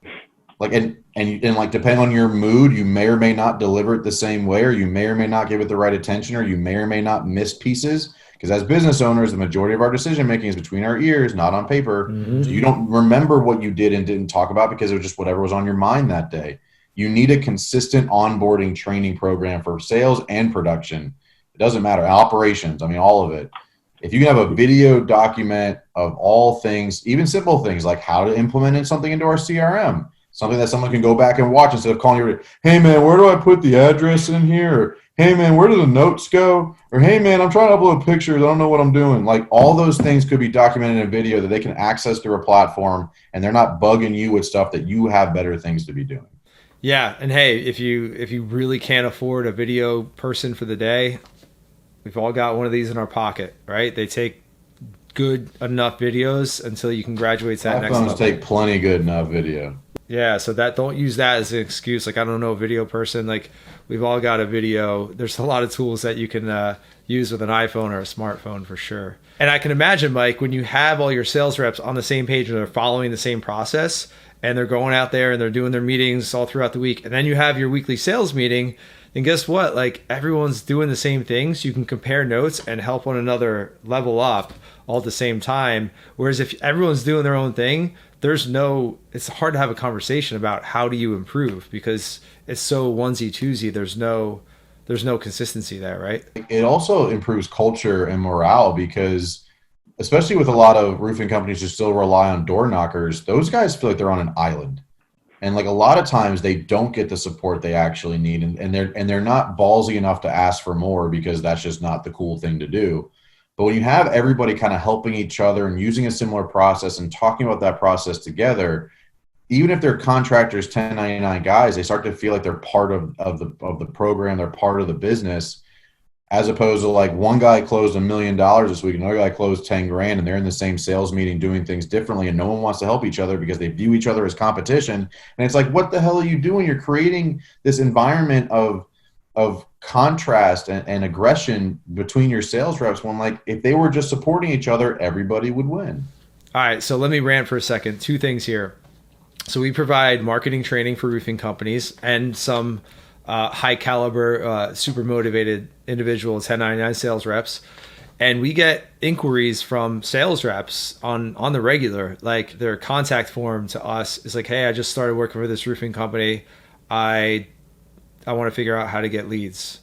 [SPEAKER 2] Like, and like, depending on your mood, you may or may not deliver it the same way, or you may or may not give it the right attention, or you may or may not miss pieces. Because as business owners, the majority of our decision making is between our ears, not on paper.
[SPEAKER 1] Mm-hmm.
[SPEAKER 2] So you don't remember what you did and didn't talk about because it was just whatever was on your mind that day. You need a consistent onboarding training program for sales and production. It doesn't matter. Operations, I mean, all of it. If you can have a video document of all things, even simple things like how to implement something into our CRM, something that someone can go back and watch instead of calling you, hey, man, where do I put the address in here? Or, hey, man, where do the notes go? Or, hey, man, I'm trying to upload pictures. I don't know what I'm doing. Like, all those things could be documented in a video that they can access through a platform, and they're not bugging you with stuff that you have better things to be doing.
[SPEAKER 1] Yeah. And hey, if you really can't afford a video person for the day, we've all got one of these in our pocket, right? They take good enough videos until you can graduate to that next level.
[SPEAKER 2] iPhones take plenty good enough video.
[SPEAKER 1] Yeah, so don't use that as an excuse. Like, I don't know a video person. Like, we've all got a video. There's a lot of tools that you can use with an iPhone or a smartphone for sure. And I can imagine, Mike, when you have all your sales reps on the same page and they're following the same process and they're going out there and they're doing their meetings all throughout the week, and then you have your weekly sales meeting, and guess what? Like, everyone's doing the same things. You can compare notes and help one another level up all at the same time. Whereas if everyone's doing their own thing, it's hard to have a conversation about how do you improve because it's so onesie twosie. There's no consistency there, right?
[SPEAKER 2] It also improves culture and morale because, especially with a lot of roofing companies who still rely on door knockers, those guys feel like they're on an island. And like, a lot of times they don't get the support they actually need, and they're not ballsy enough to ask for more because that's just not the cool thing to do. But when you have everybody kind of helping each other and using a similar process and talking about that process together, even if they're contractors, 1099 guys, they start to feel like they're part of the program, they're part of the business, as opposed to like one guy closed $1 million this week, another guy closed 10 grand, and they're in the same sales meeting doing things differently, and no one wants to help each other because they view each other as competition. And it's like, what the hell are you doing? You're creating this environment of contrast and aggression between your sales reps when, like, if they were just supporting each other, everybody would win.
[SPEAKER 1] All right, so let me rant for a second. Two things here. So we provide marketing training for roofing companies and some high caliber, super motivated individual 1099 sales reps. And we get inquiries from sales reps on the regular. Like, their contact form to us is like, hey, I just started working for this roofing company. I want to figure out how to get leads.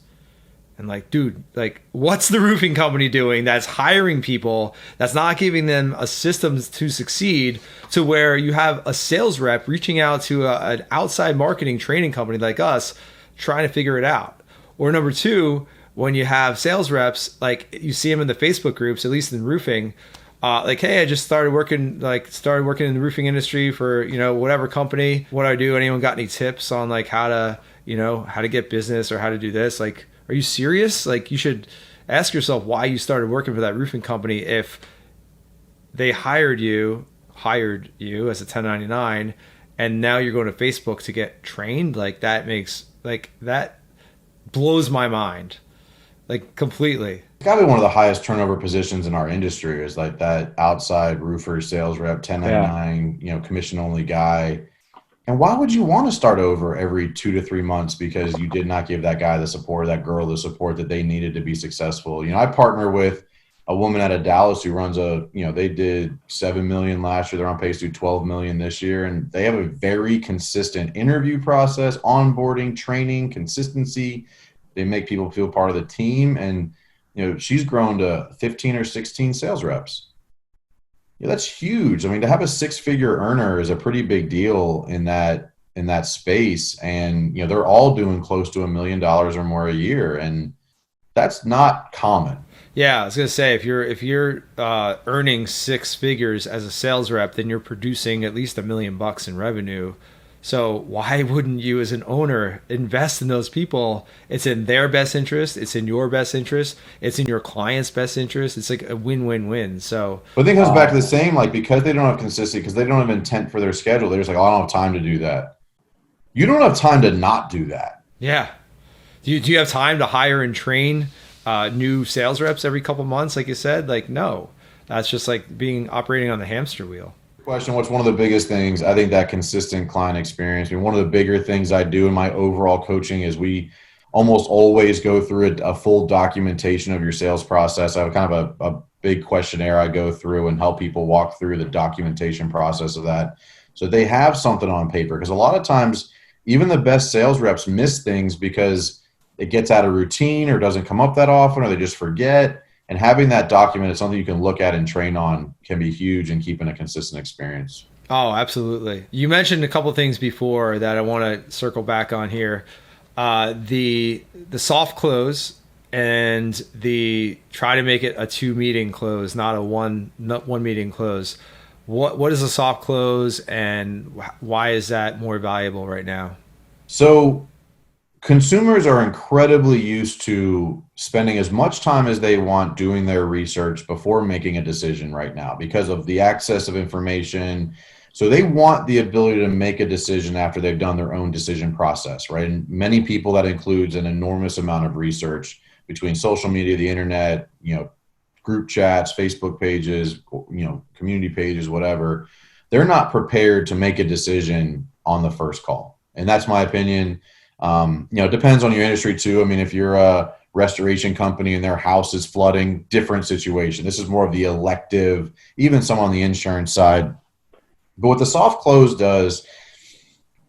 [SPEAKER 1] And like, dude, like, what's the roofing company doing that's hiring people, that's not giving them a system to succeed, to where you have a sales rep reaching out to an outside marketing training company like us trying to figure it out? Or number two, when you have sales reps, like, you see them in the Facebook groups, at least in roofing, like, hey, I just started working in the roofing industry for, whatever company. What do I do? Anyone got any tips on like how to get business or how to do this? Like, are you serious? Like, you should ask yourself why you started working for that roofing company. If they hired you as a 1099 and now you're going to Facebook to get trained, like, that blows my mind, like, completely.
[SPEAKER 2] It's got to be one of the highest turnover positions in our industry, is like that outside roofer sales rep, 1099, commission only guy. And why would you want to start over every 2 to 3 months because you did not give that guy the support, that girl the support that they needed to be successful? I partner with a woman out of Dallas who runs they did 7 million last year. They're on pace to do 12 million this year. And they have a very consistent interview process, onboarding, training, consistency. They make people feel part of the team. And, she's grown to 15 or 16 sales reps. Yeah, that's huge. I mean, to have a 6-figure earner is a pretty big deal in that space. And, they're all doing close to $1 million or more a year. And that's not common.
[SPEAKER 1] Yeah, I was going to say, if you're earning 6 figures as a sales rep, then you're producing at least $1 million in revenue. So why wouldn't you, as an owner, invest in those people? It's in their best interest. It's in your best interest. It's in your client's best interest. It's like a win-win-win. So,
[SPEAKER 2] but I think it comes back to the same, like, because they don't have consistency, because they don't have intent for their schedule, they're just like, I don't have time to do that. You don't have time to not do that.
[SPEAKER 1] Yeah. Do you have time to hire and train new sales reps every couple months, like you said? Like, no. That's just like being operating on the hamster wheel.
[SPEAKER 2] Question, what's one of the biggest things? I think that consistent client experience. I mean, one of the bigger things I do in my overall coaching is we almost always go through a full documentation of your sales process. I have kind of a big questionnaire I go through and help people walk through the documentation process of that. So they have something on paper, because a lot of times even the best sales reps miss things because it gets out of routine or doesn't come up that often, or they just forget. And having that document is something you can look at and train on, can be huge in keeping a consistent experience.
[SPEAKER 1] Oh, absolutely. You mentioned a couple of things before that I want to circle back on here. The soft close and the try to make it a 2-meeting close, not a one meeting close. What is a soft close, and why is that more valuable right now?
[SPEAKER 2] So consumers are incredibly used to spending as much time as they want doing their research before making a decision right now because of the access of information. So they want the ability to make a decision after they've done their own decision process, right? And many people, that includes an enormous amount of research between social media, the internet, group chats, Facebook pages, community pages, whatever. They're not prepared to make a decision on the first call. And that's my opinion. It depends on your industry too. I mean, if you're a restoration company and their house is flooding, different situation. This is more of the elective, even some on the insurance side. But what the soft close does,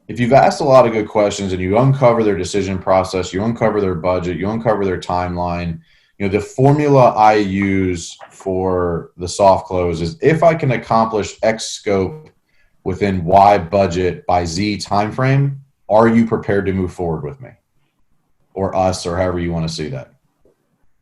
[SPEAKER 2] if you've asked a lot of good questions and you uncover their decision process, you uncover their budget, you uncover their timeline, the formula I use for the soft close is, if I can accomplish X scope within Y budget by Z timeframe, are you prepared to move forward with me or us, or however you want to see that?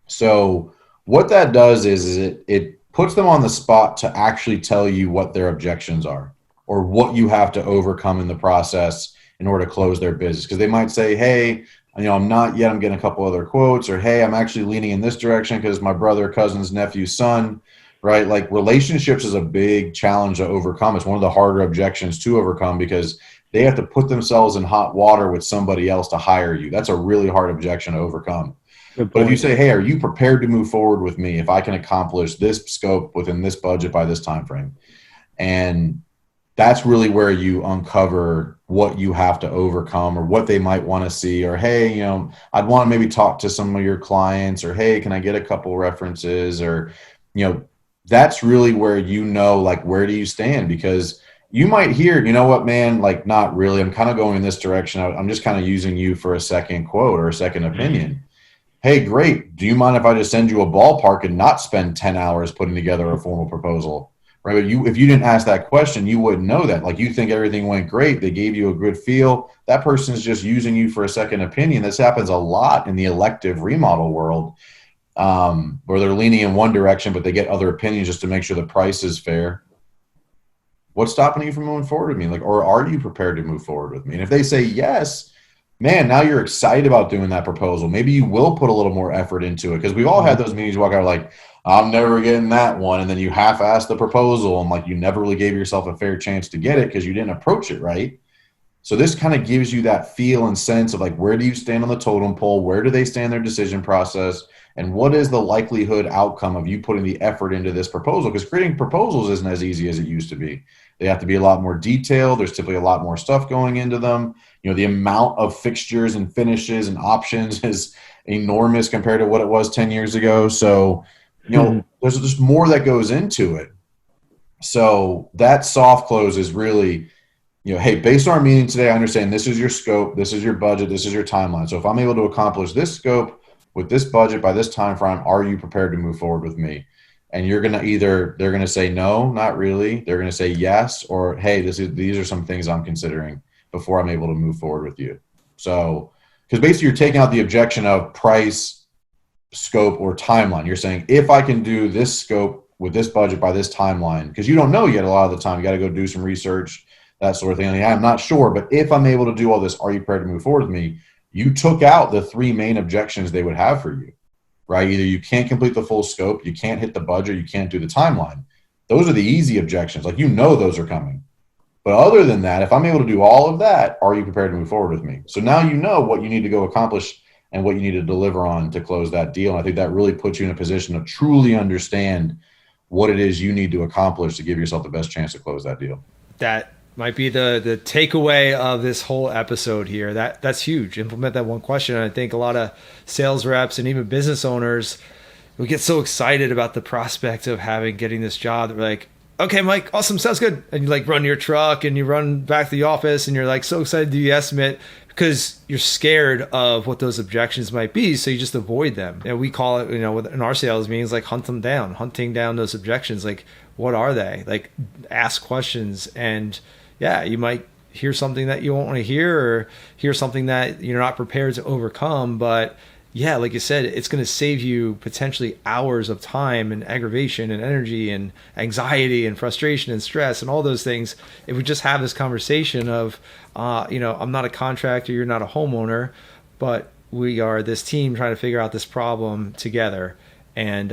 [SPEAKER 2] So what that does is it puts them on the spot to actually tell you what their objections are or what you have to overcome in the process in order to close their business. Because they might say, hey, I'm not yet, I'm getting a couple other quotes, or hey, I'm actually leaning in this direction because my brother, cousin's nephew's son, right? Like, relationships is a big challenge to overcome. It's one of the harder objections to overcome because they have to put themselves in hot water with somebody else to hire you. That's a really hard objection to overcome. But if you say, hey, are you prepared to move forward with me if I can accomplish this scope within this budget by this time frame? And that's really where you uncover what you have to overcome or what they might want to see. Or, hey, I'd want to maybe talk to some of your clients, or, hey, can I get a couple references? Or, that's really where like, where do you stand? Because you might hear, what, man, like, not really. I'm kind of going in this direction. I'm just kind of using you for a second quote or a second opinion. Hey, great. Do you mind if I just send you a ballpark and not spend 10 hours putting together a formal proposal? Right? But if you didn't ask that question, you wouldn't know that. Like, you think everything went great. They gave you a good feel. That person's just using you for a second opinion. This happens a lot in the elective remodel world, where they're leaning in one direction, but they get other opinions just to make sure the price is fair. What's stopping you from moving forward with me? Like, or are you prepared to move forward with me? And if they say yes, man, now you're excited about doing that proposal. Maybe you will put a little more effort into it, because we've all had those meetings walk out like, I'm never getting that one. And then you half-ass the proposal, and like, you never really gave yourself a fair chance to get it because you didn't approach it right. So this kind of gives you that feel and sense of like, where do you stand on the totem pole? Where do they stand in their decision process? And what is the likelihood outcome of you putting the effort into this proposal? Because creating proposals isn't as easy as it used to be. They have to be a lot more detailed. There's typically a lot more stuff going into them. The amount of fixtures and finishes and options is enormous compared to what it was 10 years ago. So, there's just more that goes into it. So that soft close is really, hey, based on our meeting today, I understand this is your scope, this is your budget, this is your timeline. So if I'm able to accomplish this scope with this budget by this time frame, are you prepared to move forward with me? And you're going to they're going to say no, not really. They're going to say yes, or hey, these are some things I'm considering before I'm able to move forward with you. So, because basically you're taking out the objection of price, scope, or timeline. You're saying, if I can do this scope with this budget by this timeline, because you don't know yet a lot of the time, you got to go do some research, that sort of thing. I'm not sure, but if I'm able to do all this, are you prepared to move forward with me? You took out the three main objections they would have for you, right? Either you can't complete the full scope, you can't hit the budget, you can't do the timeline. Those are the easy objections. Like, those are coming. But other than that, if I'm able to do all of that, are you prepared to move forward with me? So now you know what you need to go accomplish and what you need to deliver on to close that deal. And I think that really puts you in a position to truly understand what it is you need to accomplish to give yourself the best chance to close that deal.
[SPEAKER 1] That might be the takeaway of this whole episode here. That's huge. Implement that one question. And I think a lot of sales reps and even business owners, we get so excited about the prospect of getting this job that we're like, okay, Mike, awesome, sounds good. And you like run your truck and you run back to the office and you're like so excited to do the estimate because you're scared of what those objections might be. So you just avoid them. And we call it, in our sales meetings, like hunting down those objections. Like, what are they? Like, ask questions. And yeah, you might hear something that you won't want to hear or hear something that you're not prepared to overcome. But yeah, like you said, it's going to save you potentially hours of time and aggravation and energy and anxiety and frustration and stress and all those things if we just have this conversation of, I'm not a contractor, you're not a homeowner, but we are this team trying to figure out this problem together. And,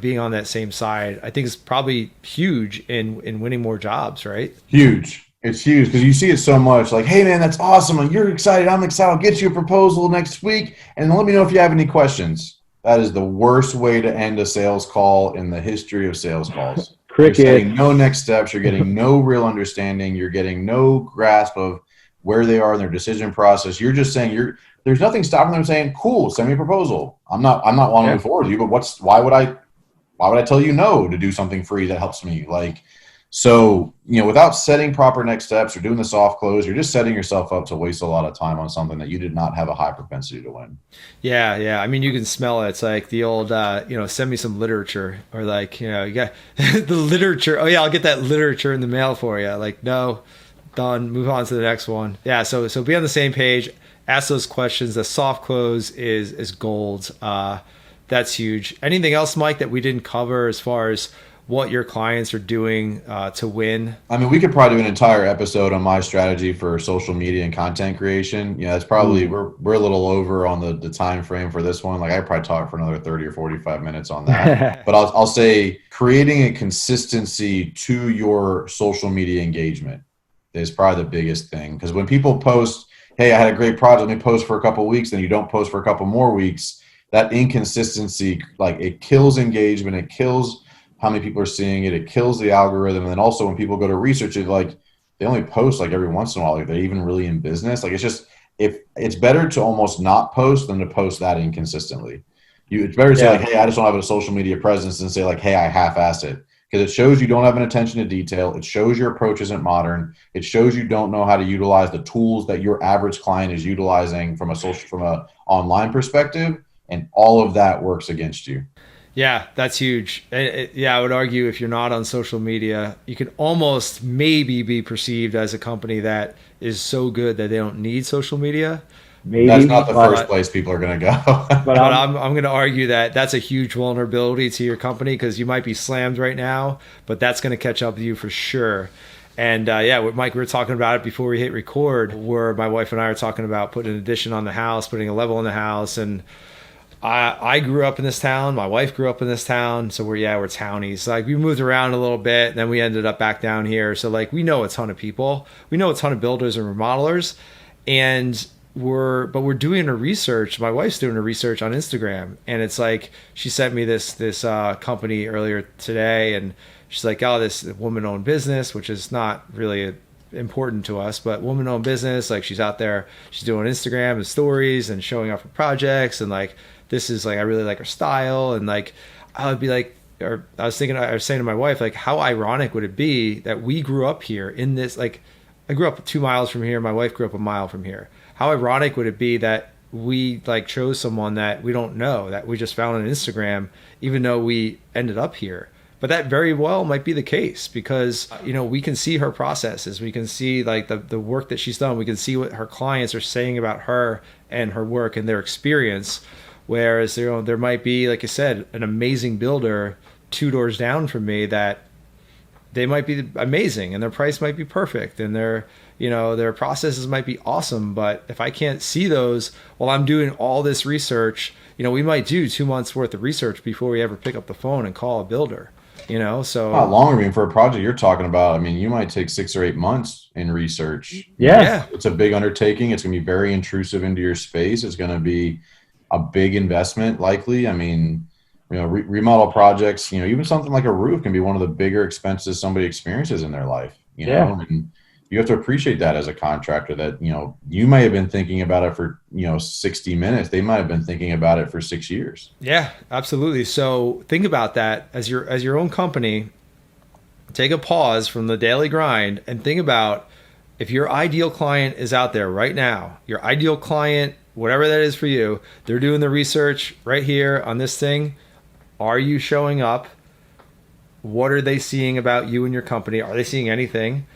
[SPEAKER 1] being on that same side, I think is probably huge in winning more jobs, right?
[SPEAKER 2] Huge. It's huge because you see it so much. Like, hey, man, that's awesome. Like, you're excited. I'm excited. I'll get you a proposal next week. And let me know if you have any questions. That is the worst way to end a sales call in the history of sales calls.
[SPEAKER 3] Cricket.
[SPEAKER 2] You're getting no next steps. You're getting no real understanding. You're getting no grasp of where they are in their decision process. You're just saying there's nothing stopping them saying, cool, send me a proposal. I'm not wanting to move forward with you, but why would I tell you no to do something free that helps me? Like, so, without setting proper next steps or doing the soft close, you're just setting yourself up to waste a lot of time on something that you did not have a high propensity to win.
[SPEAKER 1] Yeah. I mean, you can smell it. It's like the old, send me some literature, or like, you got the literature. Oh yeah, I'll get that literature in the mail for you. Like, no, done. Move on to the next one. Yeah. So be on the same page. Ask those questions. The soft close is gold. That's huge. Anything else, Mike, that we didn't cover as far as what your clients are doing to win?
[SPEAKER 2] I mean, we could probably do an entire episode on my strategy for social media and content creation. That's probably we're a little over on the time frame for this one. Like, I probably talk for another 30 or 45 minutes on that. But I'll say creating a consistency to your social media engagement is probably the biggest thing. Because when people post, hey, I had a great project, let me post for a couple of weeks, then you don't post for a couple more weeks, that inconsistency, like, it kills engagement, it kills how many people are seeing it, it kills the algorithm. And then also when people go to research it, like, they only post like every once in a while. Like, they're even really in business. Like, it's just, if it's better to almost not post than to post that inconsistently. It's better to say, like, hey, I just don't have a social media presence, than say, like, hey, I half-assed it. Because it shows you don't have an attention to detail. It shows your approach isn't modern. It shows you don't know how to utilize the tools that your average client is utilizing from a online perspective. And all of that works against you.
[SPEAKER 1] Yeah, that's huge. I would argue if you're not on social media, you can almost maybe be perceived as a company that is so good that they don't need social media.
[SPEAKER 3] Maybe,
[SPEAKER 2] that's not the first place people are going to go.
[SPEAKER 1] but I'm going to argue that that's a huge vulnerability to your company, because you might be slammed right now, but that's going to catch up with you for sure. And Mike, we were talking about it before we hit record, where my wife and I are talking about putting an addition on the house, putting a level in the house. And I grew up in this town. My wife grew up in this town. So we're townies. Like, we moved around a little bit, and then we ended up back down here. So, like, we know a ton of people. We know a ton of builders and remodelers. And we're doing a research. My wife's doing a research on Instagram. And it's like, she sent me this company earlier today. And she's like, oh, this woman-owned business, which is not really important to us, but woman-owned business. Like, she's out there, she's doing Instagram and stories and showing off her projects, and like, this is like, I really like her style. And like, I would be like, or I was saying to my wife, like, how ironic would it be that we grew up here in this, like, I grew up 2 miles from here, my wife grew up a mile from here. How ironic would it be that we like chose someone that we don't know, that we just found on Instagram, even though we ended up here? But that very well might be the case, because, we can see her processes. We can see like the work that she's done. We can see what her clients are saying about her and her work and their experience. Whereas, there might be, like I said, an amazing builder 2 doors down from me that they might be amazing and their price might be perfect and their processes might be awesome. But if I can't see those while I'm doing all this research, we might do 2 months worth of research before we ever pick up the phone and call a builder. So
[SPEAKER 2] not longer. I mean, for a project you're talking about, I mean, you might take 6 or 8 months in research.
[SPEAKER 3] Yeah.
[SPEAKER 2] It's a big undertaking. It's going to be very intrusive into your space. It's going to be a big investment, likely. I mean, remodel projects, even something like a roof can be one of the bigger expenses somebody experiences in their life, and you have to appreciate that as a contractor that, you may have been thinking about it for, 60 minutes. They might have been thinking about it for 6 years.
[SPEAKER 1] Yeah, absolutely. So think about that as your own company. Take a pause from the daily grind and think about if your ideal client is out there right now, your ideal client, whatever that is for you, they're doing the research right here on this thing. Are you showing up? What are they seeing about you and your company? Are they seeing anything?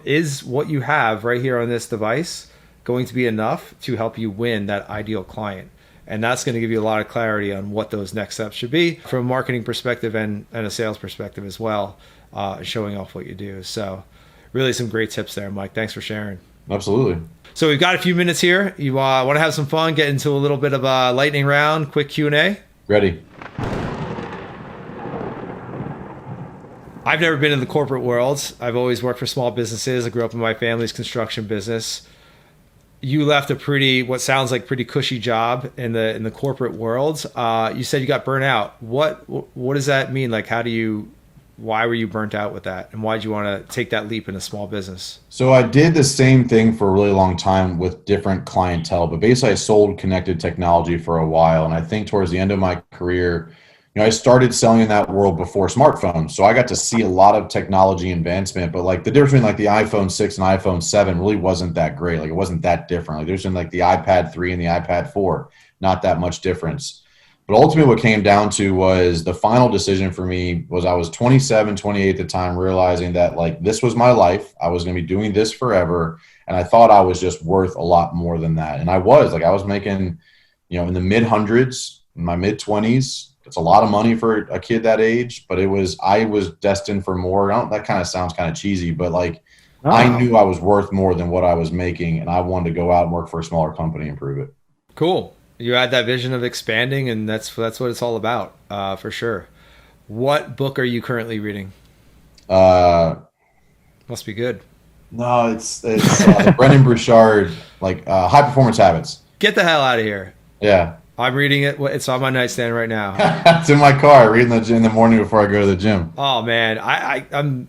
[SPEAKER 1] Is what you have right here on this device going to be enough to help you win that ideal client? And that's going to give you a lot of clarity on what those next steps should be from a marketing perspective and a sales perspective as well, showing off what you do. So really some great tips there, Mike. Thanks for sharing.
[SPEAKER 2] Absolutely.
[SPEAKER 1] So we've got a few minutes here. You want to have some fun, get into a little bit of a lightning round, quick Q&A?
[SPEAKER 2] Ready.
[SPEAKER 1] I've never been in the corporate world. I've always worked for small businesses. I grew up in my family's construction business. You left a what sounds like pretty cushy job in the corporate world. You said you got burnt out. What does that mean? Like, why were you burnt out with that? And why did you want to take that leap in a small business?
[SPEAKER 2] So I did the same thing for a really long time with different clientele, but basically I sold connected technology for a while. And I think towards the end of my career, I started selling in that world before smartphones. So I got to see a lot of technology advancement, but like the difference between like the iPhone 6 and iPhone 7 really wasn't that great. Like it wasn't that different. Like there's in like the iPad 3 and the iPad 4, not that much difference. But ultimately what came down to was the final decision for me was I was 27, 28 at the time, realizing that like this was my life. I was going to be doing this forever. And I thought I was just worth a lot more than that. And I was making, in the mid hundreds, in my mid 20s. It's a lot of money for a kid that age, but I was destined for more. That kind of sounds kind of cheesy, but I knew I was worth more than what I was making, and I wanted to go out and work for a smaller company and prove it.
[SPEAKER 1] Cool. You had that vision of expanding, and that's what it's all about, for sure. What book are you currently reading? Must be good.
[SPEAKER 2] No, it's the Brendan Burchard, High Performance Habits.
[SPEAKER 1] Get the hell out of here.
[SPEAKER 2] Yeah.
[SPEAKER 1] I'm reading it. It's on my nightstand right now.
[SPEAKER 2] It's in my car, reading in the morning before I go to the gym.
[SPEAKER 1] Oh man, I'm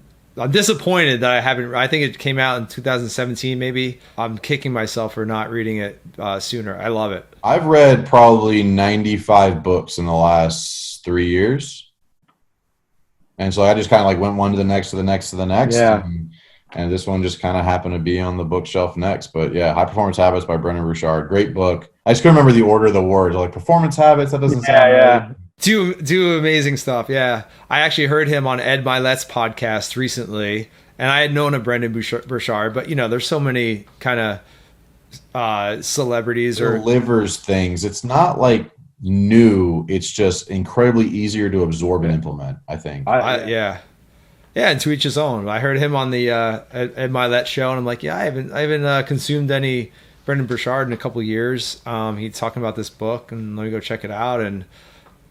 [SPEAKER 1] disappointed that I haven't. I think it came out in 2017, maybe. I'm kicking myself for not reading it sooner. I love it.
[SPEAKER 2] I've read probably 95 books in the last 3 years, and so I just kind of went one to the next to the next to the next.
[SPEAKER 3] Yeah.
[SPEAKER 2] And this one just kind of happened to be on the bookshelf next. But yeah, High Performance Habits by Brendan Burchard. Great book. I just couldn't remember the order of the words. Like performance habits, that doesn't sound right.
[SPEAKER 1] Do amazing stuff. Yeah. I actually heard him on Ed Milet's podcast recently, and I had known of Brendan Burchard, but there's so many kind of celebrities or
[SPEAKER 2] delivers things. It's not like new. It's just incredibly easier to absorb and implement, I think.
[SPEAKER 1] Yeah. Yeah, and to each his own. I heard him on the Ed Milet show, and I'm like, yeah, I haven't consumed any Brendan Burchard in a couple of years. He's talking about this book, and let me go check it out. And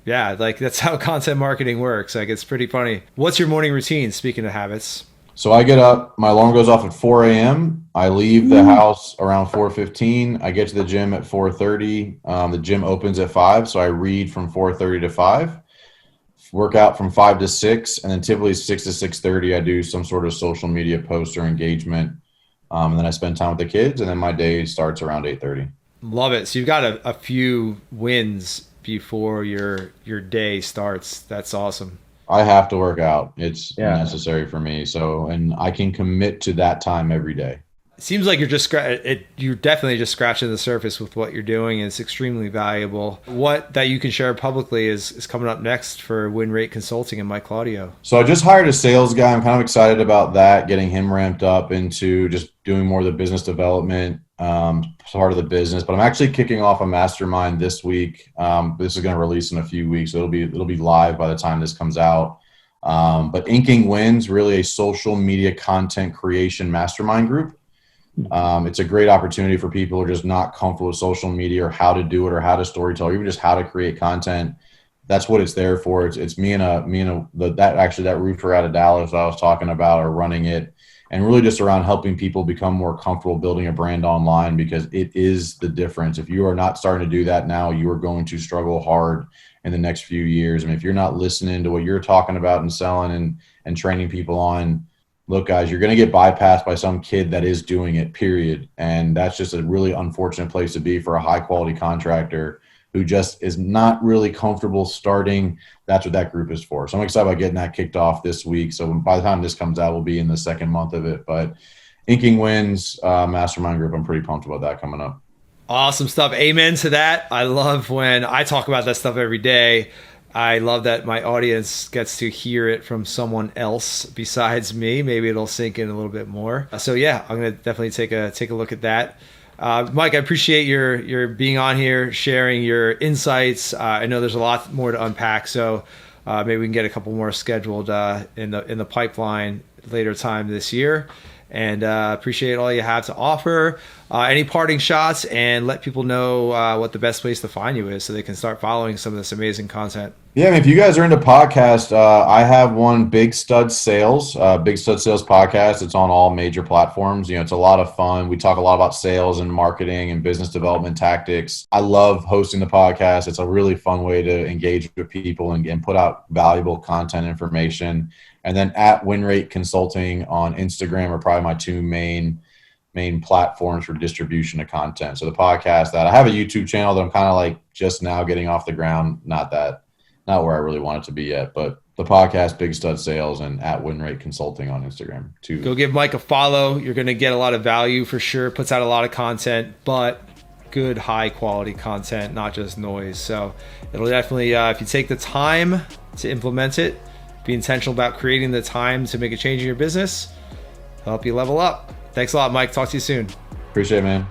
[SPEAKER 1] yeah, that's how content marketing works. It's pretty funny. What's your morning routine? Speaking of habits.
[SPEAKER 2] So I get up. My alarm goes off at 4 a.m. I leave the house around 4:15. I get to the gym at 4:30. The gym opens at 5, so I read from 4:30 to 5. Work out from 5 to 6, and then typically 6 to 6:30 I do some sort of social media post or engagement, and then I spend time with the kids, and then my day starts around 8:30.
[SPEAKER 1] Love it. So you've got a few wins before your day starts. That's awesome.
[SPEAKER 2] I have to work out. It's necessary for me. So, and I can commit to that time every day.
[SPEAKER 1] It seems like you're definitely just scratching the surface with what you're doing, and it's extremely valuable. What that you can share publicly is coming up next for WinRate Consulting and Mike Claudio.
[SPEAKER 2] So I just hired a sales guy. I'm kind of excited about that, getting him ramped up into just doing more of the business development part of the business. But I'm actually kicking off a mastermind this week. This is going to release in a few weeks. It'll be live by the time this comes out. But Inking Wins, really a social media content creation mastermind group. It's a great opportunity for people who are just not comfortable with social media or how to do it or how to storytell or even just how to create content. That's what it's there for. It's me and that roofer out of Dallas I was talking about are running it. and really just around helping people become more comfortable building a brand online, because it is the difference. If you are not starting to do that now, you are going to struggle hard in the next few years. I mean, if you're not listening to what you're talking about and selling and training people on, look, guys, you're going to get bypassed by some kid that is doing it, period. And that's just a really unfortunate place to be for a high quality contractor who just is not really comfortable starting. That's what that group is for. So I'm excited about getting that kicked off this week. So by the time this comes out, we'll be in the second month of it. But Inking Wins Mastermind Group, I'm pretty pumped about that coming up.
[SPEAKER 1] Awesome stuff. Amen to that. I love when I talk about that stuff every day. I love that my audience gets to hear it from someone else besides me. Maybe it'll sink in a little bit more. So yeah, I'm going to definitely take a look at that. Mike, I appreciate your being on here, sharing your insights. I know there's a lot more to unpack, so maybe we can get a couple more scheduled in the pipeline later time this year. And appreciate all you have to offer. Any parting shots, and let people know what the best place to find you is so they can start following some of this amazing content.
[SPEAKER 2] Yeah, I mean, if you guys are into podcasts, I have one, Big Stud Sales podcast. It's on all major platforms. You know, it's a lot of fun. We talk a lot about sales and marketing and business development tactics. I love hosting the podcast. It's a really fun way to engage with people and put out valuable content information. And then at WinRate Consulting on Instagram are probably my two main platforms for distribution of content. So the podcast, that I have a YouTube channel that I'm kind of like just now getting off the ground. Not where I really want it to be yet, but the podcast, Big Stud Sales, and at WinRate Consulting on Instagram too.
[SPEAKER 1] Go give Mike a follow. You're going to get a lot of value for sure. Puts out a lot of content, but good high quality content, not just noise. So it'll definitely, if you take the time to implement it, be intentional about creating the time to make a change in your business, help you level up. Thanks a lot, Mike. Talk to you soon.
[SPEAKER 2] Appreciate it, man.